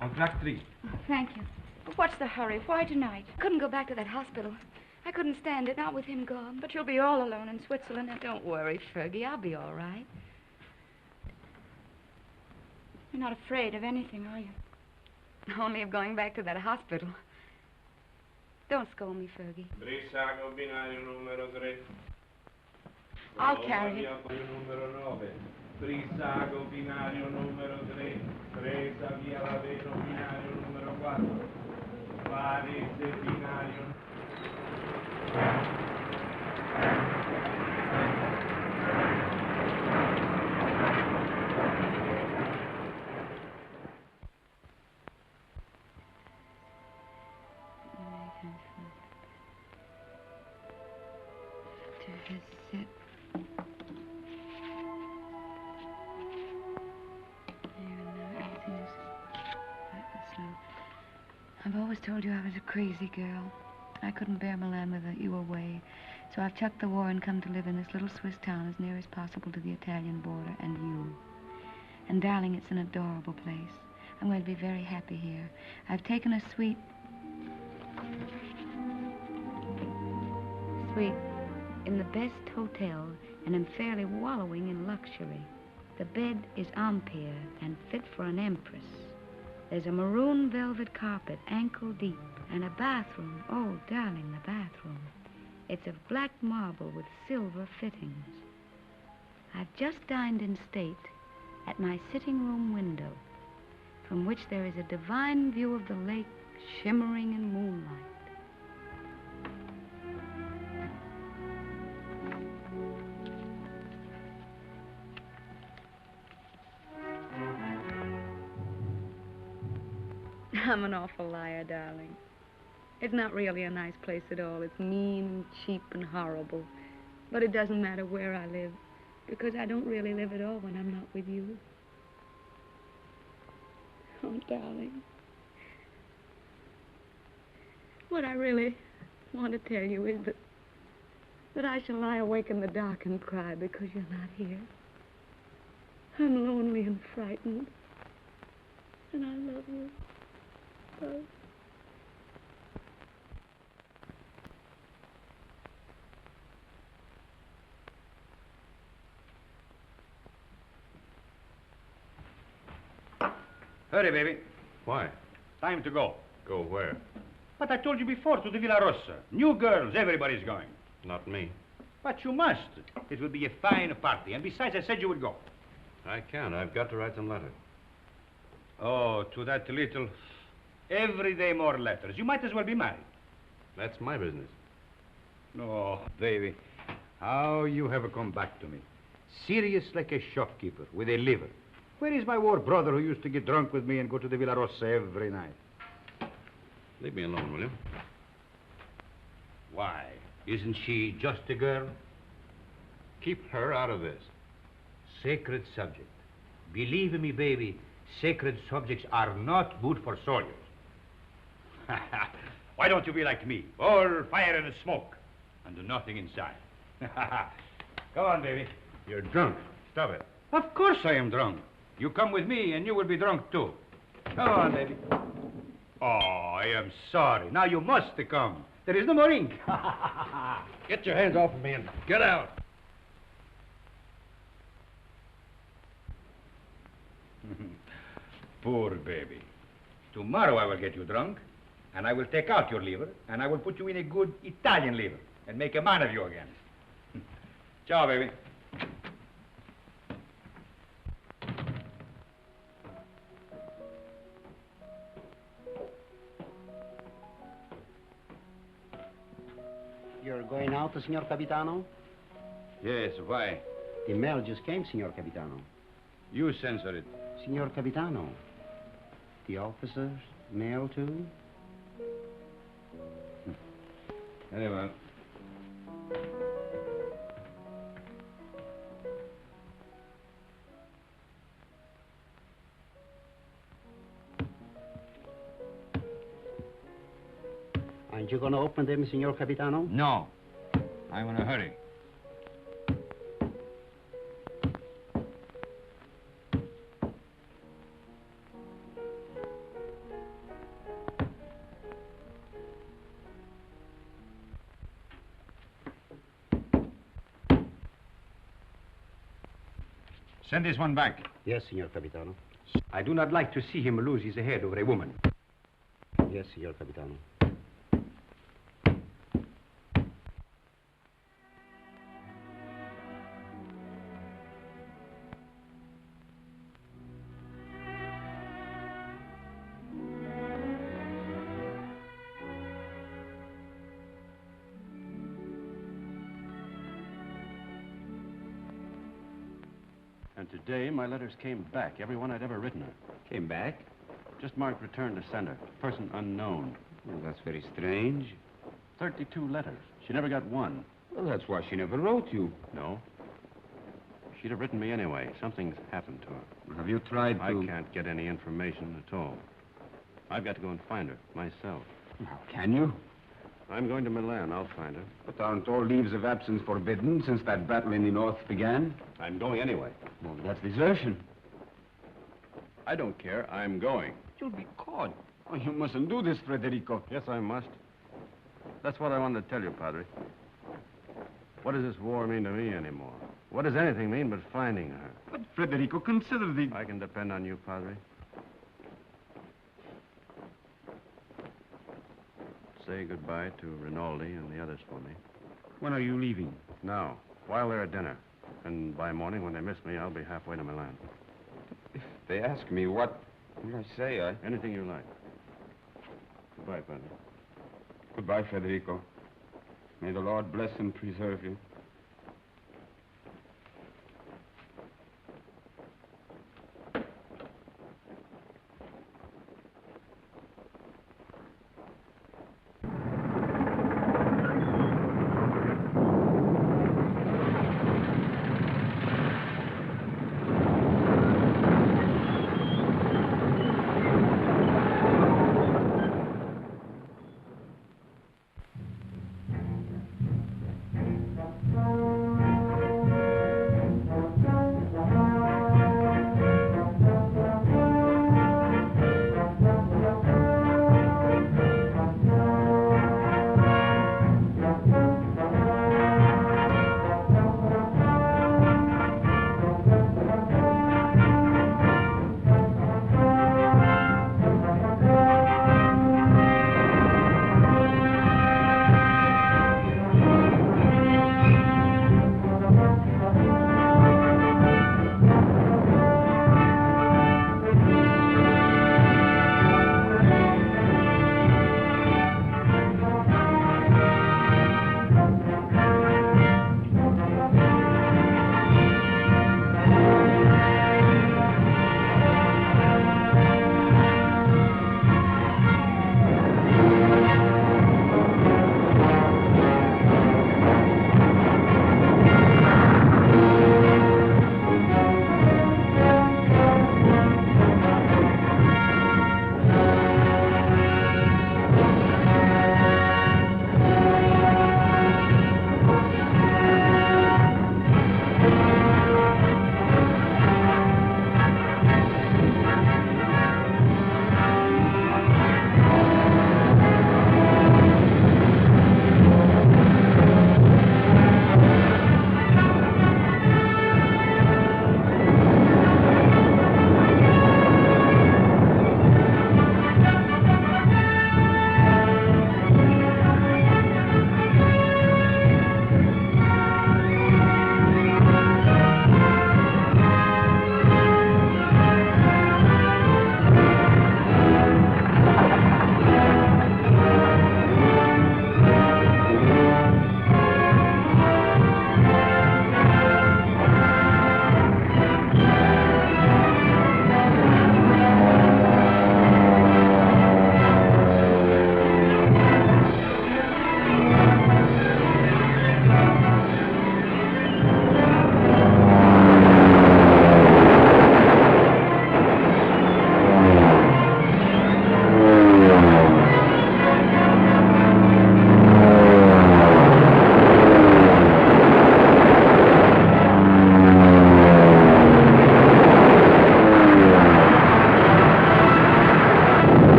On track 3. Oh, thank you. But what's the hurry? Why tonight? I couldn't go back to that hospital. I couldn't stand it, not with him gone. But you'll be all alone in Switzerland. Now, don't worry, Fergie. I'll be all right. You're not afraid of anything, are you? Only of going back to that hospital. Don't scold me, Fergie. Brissago binario numero 3. I'll carry it. Numero 9. Brissago binario numero 3. Presa via Laveno binario numero 4. Varese binario. I've always told you I was a crazy girl. I couldn't bear Milan with you away. So I've chucked the war and come to live in this little Swiss town as near as possible to the Italian border and you. And darling, it's an adorable place. I'm going to be very happy here. I've taken a suite in the best hotel and am fairly wallowing in luxury. The bed is ampere and fit for an empress. There's a maroon velvet carpet, ankle deep, and a bathroom. Oh, darling, the bathroom. It's of black marble with silver fittings. I've just dined in state at my sitting room window, from which there is a divine view of the lake shimmering in moonlight. I'm an awful liar, darling. It's not really a nice place at all. It's mean and cheap and horrible. But it doesn't matter where I live, because I don't really live at all when I'm not with you. Oh, darling. What I really want to tell you is that I shall lie awake in the dark and cry because you're not here. I'm lonely and frightened, and I love you. Oh. Hurry, baby. Why? Time to go. Go where? But I told you before, to the Villa Rossa. New girls, everybody's going. Not me. But you must. It will be a fine party. And besides, I said you would go. I can't. I've got to write some letters. Oh, to that little... Every day more letters. You might as well be married. That's my business. Oh, baby. How you have come back to me. Serious like a shopkeeper with a liver. Where is my war brother who used to get drunk with me and go to the Villa Rossa every night? Leave me alone, will you? Why? Isn't she just a girl? Keep her out of this. Sacred subject. Believe me, baby, sacred subjects are not good for soldiers. Why don't you be like me? All fire and smoke, and nothing inside. Go on, baby. You're drunk. Stop it. Of course I am drunk. You come with me, and you will be drunk, too. Go on, baby. Oh, I am sorry. Now you must come. There is no more ink. Get your hands off of me and get out. Poor baby. Tomorrow I will get you drunk, and I will take out your liver, and I will put you in a good Italian liver, and make a man of you again. Ciao, baby. You're going out, Signor Capitano? Yes, why? The mail just came, Signor Capitano. You censor it. Signor Capitano, the officers' mail too? Very well. Aren't you going to open them, Signor Capitano? No. I'm in a hurry. Send this one back. Yes, Signor Capitano. I do not like to see him lose his head over a woman. Yes, Signor Capitano. And today, my letters came back, every one I'd ever written her. Came back? Just marked return to sender. Person unknown. Well, that's very strange. 32 letters. She never got one. Well, that's why she never wrote you. No. She'd have written me anyway. Something's happened to her. Have you tried to... I can't get any information at all. I've got to go and find her, myself. How can you? I'm going to Milan. I'll find her. But aren't all leaves of absence forbidden since that battle in the north began? I'm going anyway. Well, that's desertion. I don't care. I'm going. You'll be caught. Oh, you mustn't do this, Federico. Yes, I must. That's what I wanted to tell you, Padre. What does this war mean to me anymore? What does anything mean but finding her? But, Federico, consider the... I can depend on you, Padre. Say goodbye to Rinaldi and the others for me. When are you leaving? Now, while they're at dinner. And by morning, when they miss me, I'll be halfway to Milan. If they ask me what will I say, Anything you like. Goodbye, Padre. Goodbye, Federico. May the Lord bless and preserve you.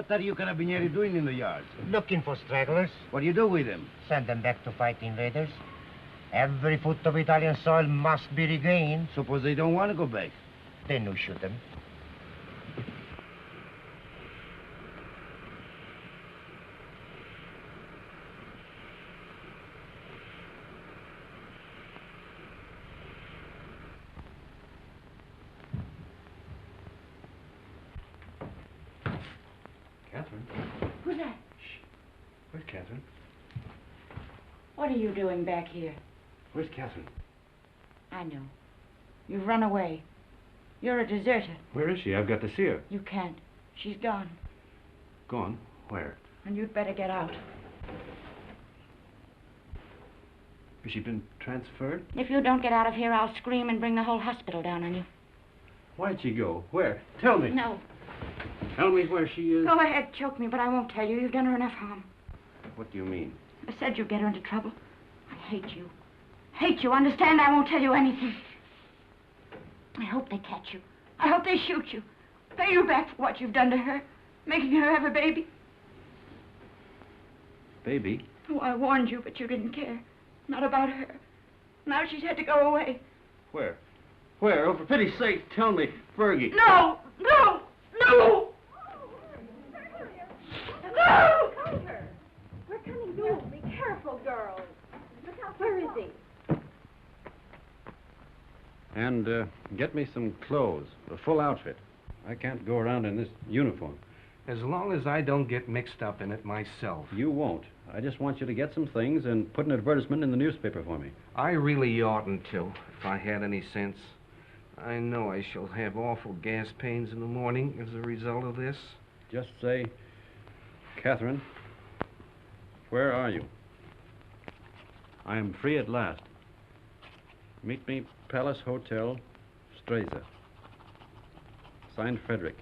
What are you carabinieri doing in the yards? Looking for stragglers. What do you do with them? Send them back to fight invaders. Every foot of Italian soil must be regained. Suppose they don't want to go back? Then you shoot them. Catherine? Who's that? Where's Catherine? What are you doing back here? Where's Catherine? I know. You've run away. You're a deserter. Where is she? I've got to see her. You can't. She's gone. Gone? Where? And you'd better get out. Has she been transferred? If you don't get out of here, I'll scream and bring the whole hospital down on you. Why'd she go? Where? Tell me. No. Tell me where she is. Go ahead, choke me, but I won't tell you. You've done her enough harm. What do you mean? I said you'd get her into trouble. I hate you. Hate you. Understand? I won't tell you anything. I hope they catch you. I hope they shoot you. Pay you back for what you've done to her. Making her have a baby. Baby? Oh, I warned you, but you didn't care. Not about her. Now she's had to go away. Where? Where? Oh, for pity's sake, tell me. Fergie. No! No! No! No! Cooper! We're coming soon. Be careful, girls. Look out. Where is he? And get me some clothes, a full outfit. I can't go around in this uniform. As long as I don't get mixed up in it myself. You won't. I just want you to get some things and put an advertisement in the newspaper for me. I really oughtn't to, if I had any sense. I know I shall have awful gas pains in the morning as a result of this. Just say, Catherine, where are you? I am free at last. Meet me, Palace Hotel, Streza. Signed, Frederic.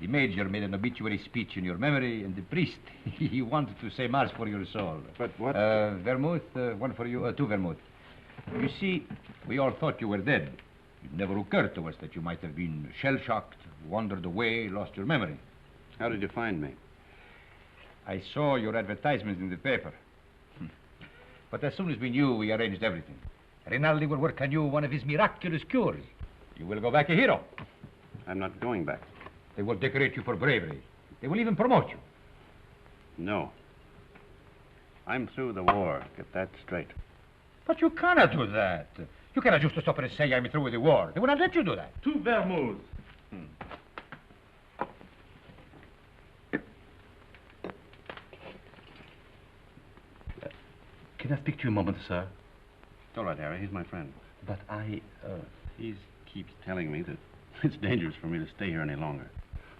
The major made an obituary speech in your memory, and the priest, he wanted to say mass for your soul. But what? Vermouth, one for you, two vermouth. You see, we all thought you were dead. It never occurred to us that you might have been shell-shocked, wandered away, lost your memory. How did you find me? I saw your advertisement in the paper. But as soon as we knew, we arranged everything. Rinaldi will work on you one of his miraculous cures. You will go back a hero. I'm not going back. They will decorate you for bravery. They will even promote you. No. I'm through the war. Get that straight. But you cannot do that. You cannot just stop and say, I'm through with the war. They will not let you do that. Two vermouths. Can I speak to you a moment, sir? It's all right, Harry. He's my friend. But He keeps telling me that it's dangerous for me to stay here any longer.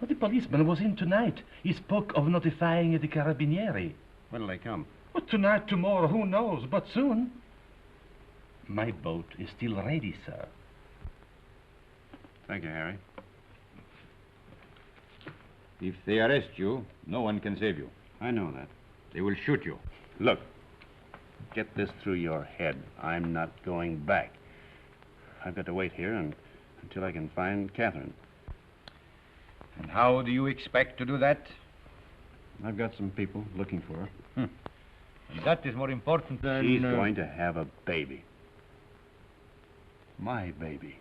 Well, the policeman was in tonight. He spoke of notifying the carabinieri. When'll they come? Well, tonight, tomorrow, who knows, but soon. My boat is still ready, sir. Thank you, Harry. If they arrest you, no one can save you. I know that. They will shoot you. Look, get this through your head. I'm not going back. I've got to wait here until I can find Catherine. And how do you expect to do that? I've got some people looking for her. And that is more important than... She's going to have a baby. My baby.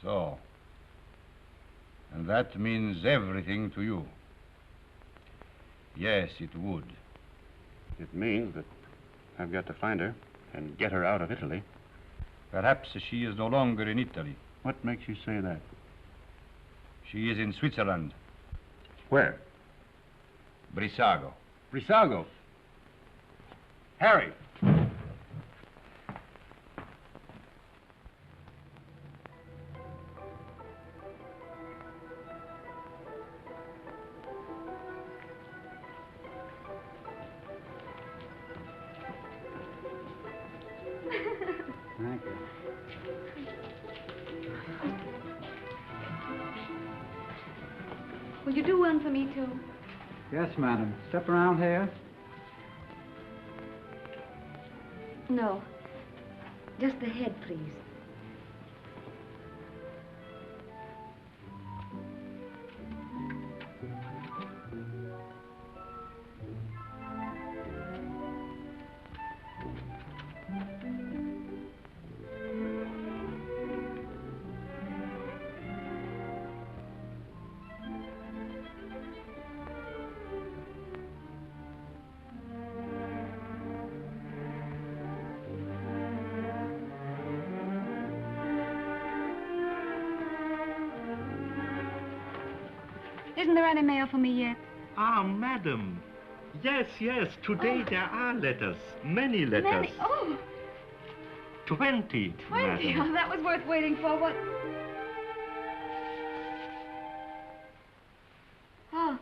So. And that means everything to you. Yes, it would. It means that I've got to find her and get her out of Italy. Perhaps she is no longer in Italy. What makes you say that? She is in Switzerland. Where? Brissago. Brissago. Harry. Will you do one for me, too? Yes, madam. Step around here. No. Just the head, please. Isn't there any mail for me yet? Ah, madam. Yes, yes. Today there are letters. Many letters. Many? Oh, 20, 20. madam. Oh, that was worth waiting for. What? Oh.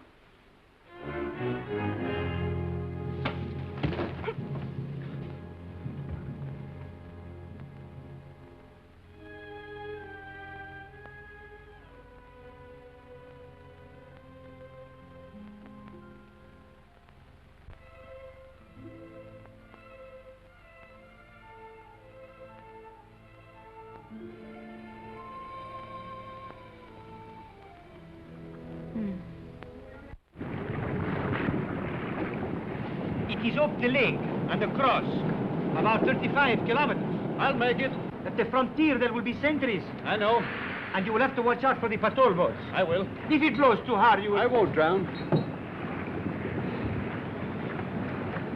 It is up the lake and across. About 35 kilometers. I'll make it. At the frontier, there will be sentries. I know. And you will have to watch out for the patrol boats. I will. If it blows too hard, you will... I won't drown.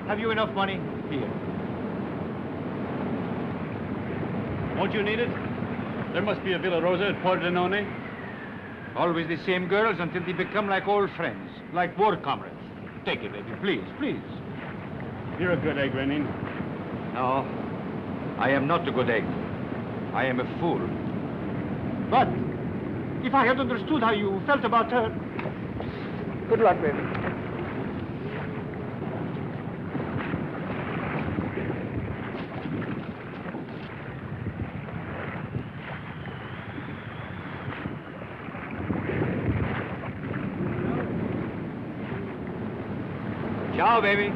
Have you enough money? Here. Won't you need it? There must be a Villa Rosa at Pordenone. Always the same girls until they become like old friends, like war comrades. Take it, baby, please, please. You're a good egg, Renin. No, I am not a good egg. I am a fool. But if I had understood how you felt about her... Good luck, baby. Ciao, baby.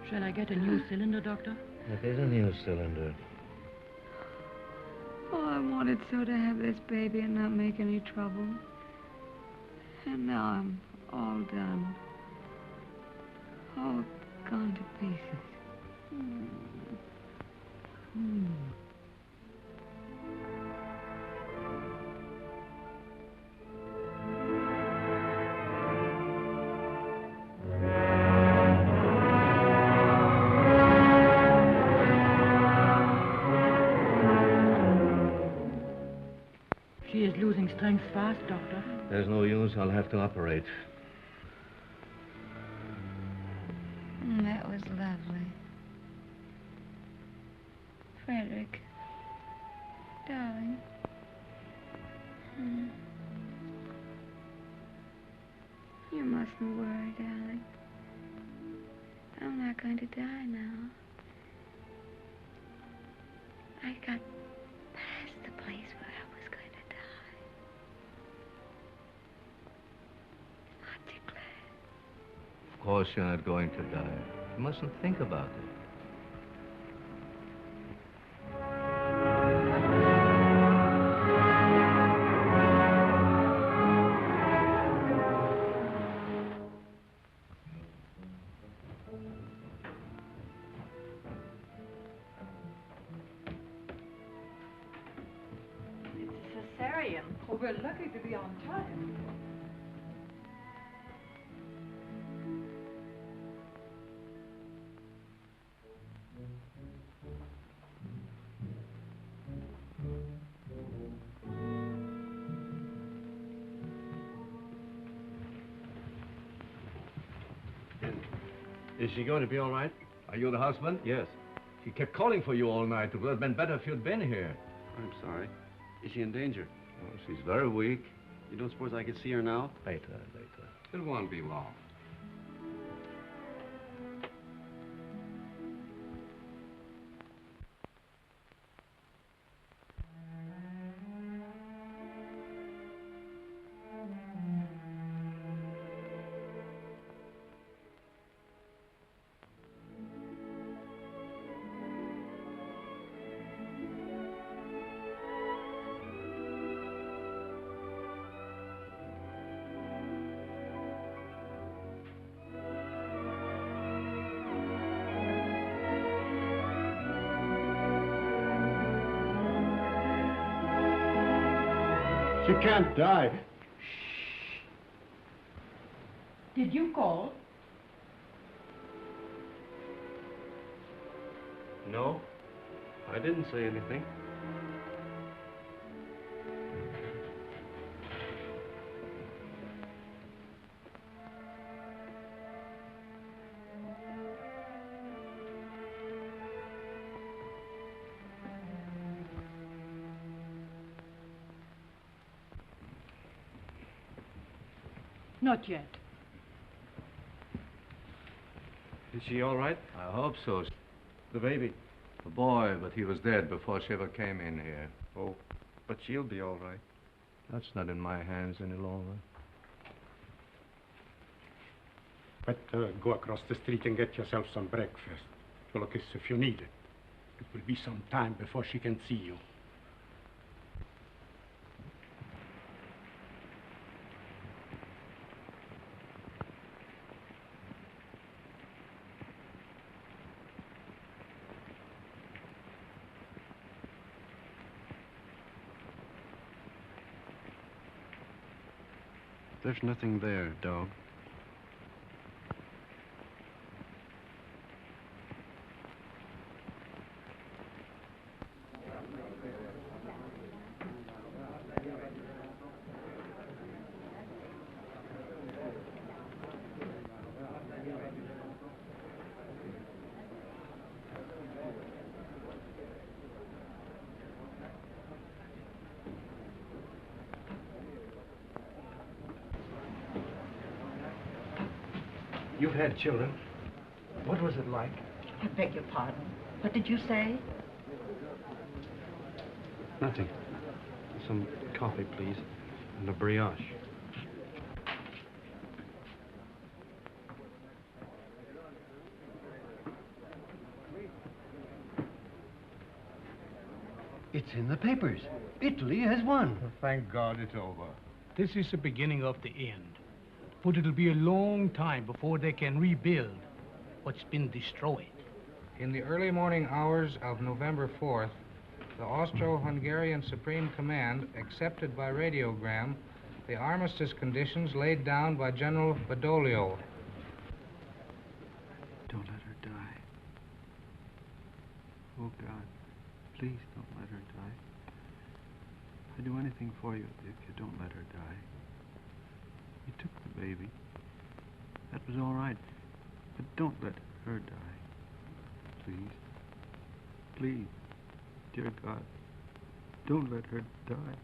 Shall I get a new cylinder, Doctor? It is a new cylinder. Oh, I wanted so to have this baby and not make any trouble. And now I'm all done. All gone to pieces. She is losing strength fast, Doctor. There's no use. I'll have to operate. That was lovely. Frederic. Darling. You mustn't worry, darling. I'm not going to die now. I got past the place where I was going to die. Aren't you glad? Of course you're not going to die. You mustn't think about it. Cesarean. Oh, we're lucky to be on time. Is she going to be all right? Are you the husband? Yes. She kept calling for you all night. It would have been better if you'd been here. I'm sorry. Is she in danger? Oh, she's very weak. You don't suppose I could see her now? Later. It won't be long. She can't die. Did you call? No, I didn't say anything. Not yet. Is she all right? I hope so. The baby? The boy, but he was dead before she ever came in here. Oh, but she'll be all right. That's not in my hands any longer. Better go across the street and get yourself some breakfast. Look, if you need it. It will be some time before she can see you. There's nothing there, dog. You've had children. What was it like? I beg your pardon. What did you say? Nothing. Some coffee, please, and a brioche. It's in the papers. Italy has won. Thank God it's over. This is the beginning of the end. But it'll be a long time before they can rebuild what's been destroyed. In the early morning hours of November 4th, the Austro-Hungarian Supreme Command accepted by radiogram the armistice conditions laid down by General Badoglio. Don't let her die. Oh, God, please don't let her die. I'd do anything for you if you don't let her die. You took the baby. That was all right. But don't let her die. Please. Please. Dear God, don't let her die.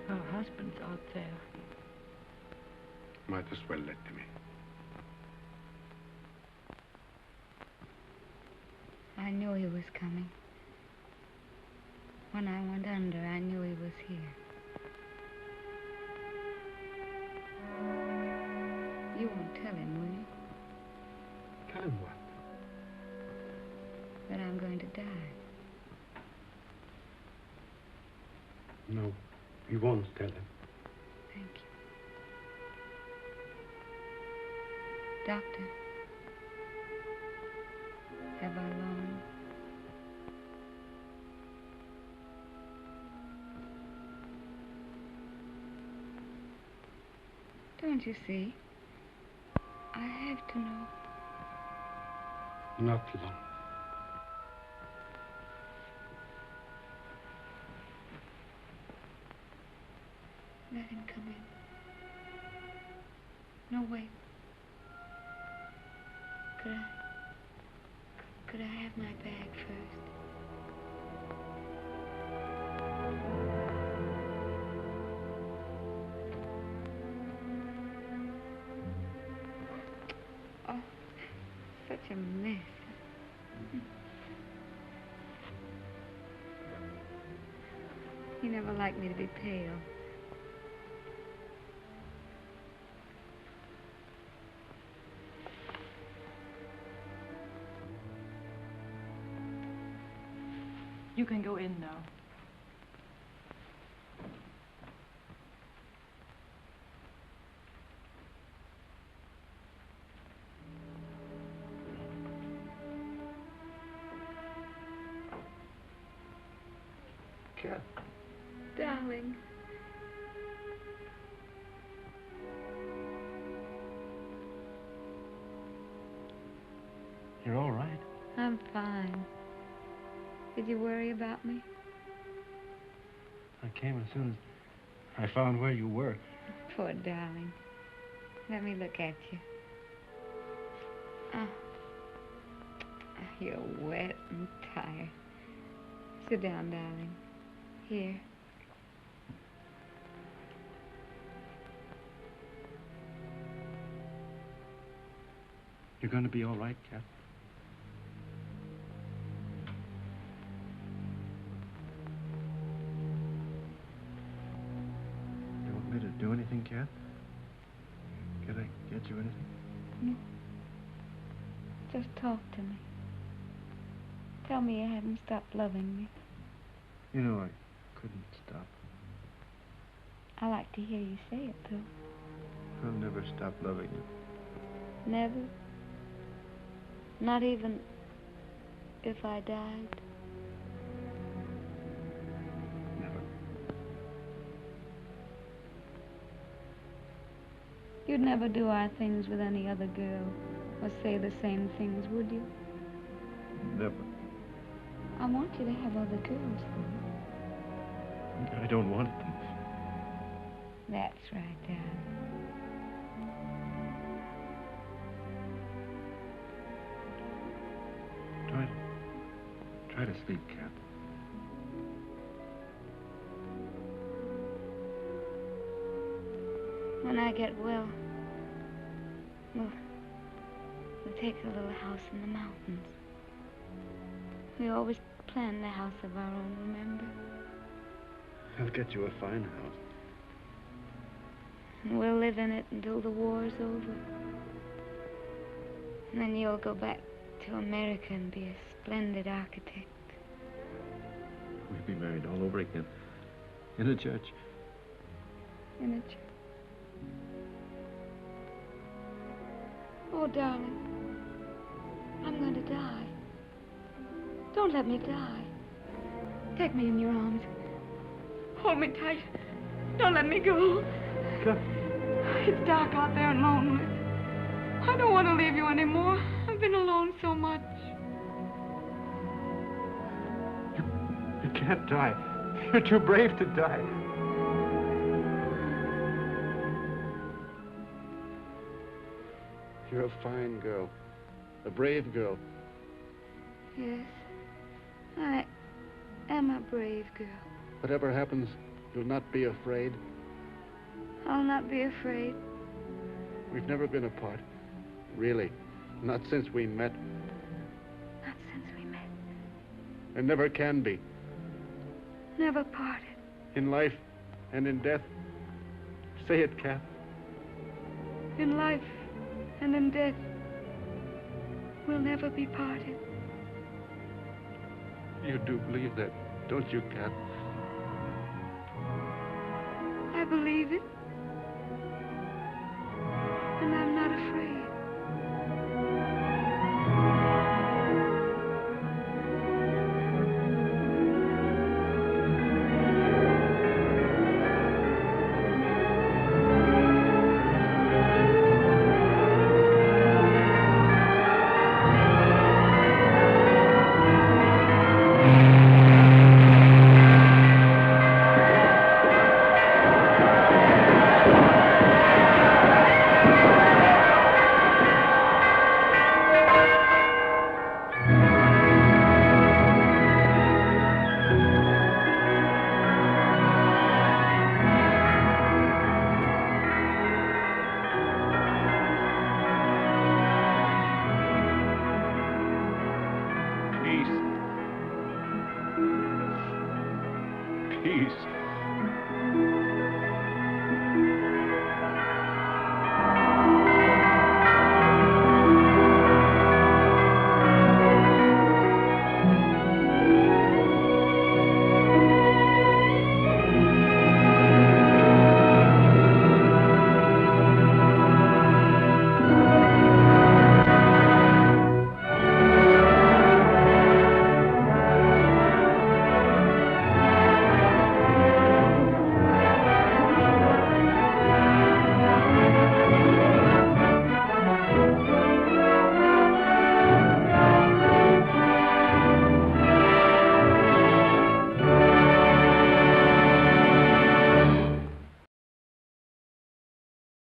Her husband's out there. Might as well let him in. I knew he was coming. When I went under, I knew he was here. You won't tell him, will you? Tell him what? That I'm going to die. No, we won't tell him. Thank you. Doctor, have I long? Don't you see? I have to know. Not long. Let him come in. No, wait. Could I have my bag first? Oh, such a mess. He never liked me to be pale. You can go in now. Cat. Darling. You're all right? I'm fine. Did you worry about me? I came as soon as I found where you were. Poor darling. Let me look at you. Oh. You're wet and tired. Sit down, darling. Here. You're going to be all right, Cat? You want me to do anything, Cat? Can I get you anything? No. Just talk to me. Tell me you haven't stopped loving me. You know, I couldn't stop. I like to hear you say it, though. I'll never stop loving you. Never? Not even if I died? Never. You'd never do our things with any other girl, or say the same things, would you? Never. I want you to have other girls, though. I don't want them. That's right, darling. Try to sleep, Cat. When I get well, we'll take a little house in the mountains. We always planned a house of our own, remember? I'll get you a fine house. And we'll live in it until the war's over. And then you'll go back to America and be a splendid architect. We'll be married all over again. In a church. In a church. Oh, darling. I'm going to die. Don't let me die. Take me in your arms. Hold me tight. Don't let me go. It's dark out there and lonely. I don't want to leave you anymore. I've been alone so much. You can't die. You're too brave to die. You're a fine girl. A brave girl. Yes. I am a brave girl. Whatever happens, you'll not be afraid. I'll not be afraid. We've never been apart. Really. Not since we met. Not since we met. And never can be. Never parted. In life and in death. Say it, Kath. In life and in death, we'll never be parted. You do believe that, don't you, Kath? I believe it.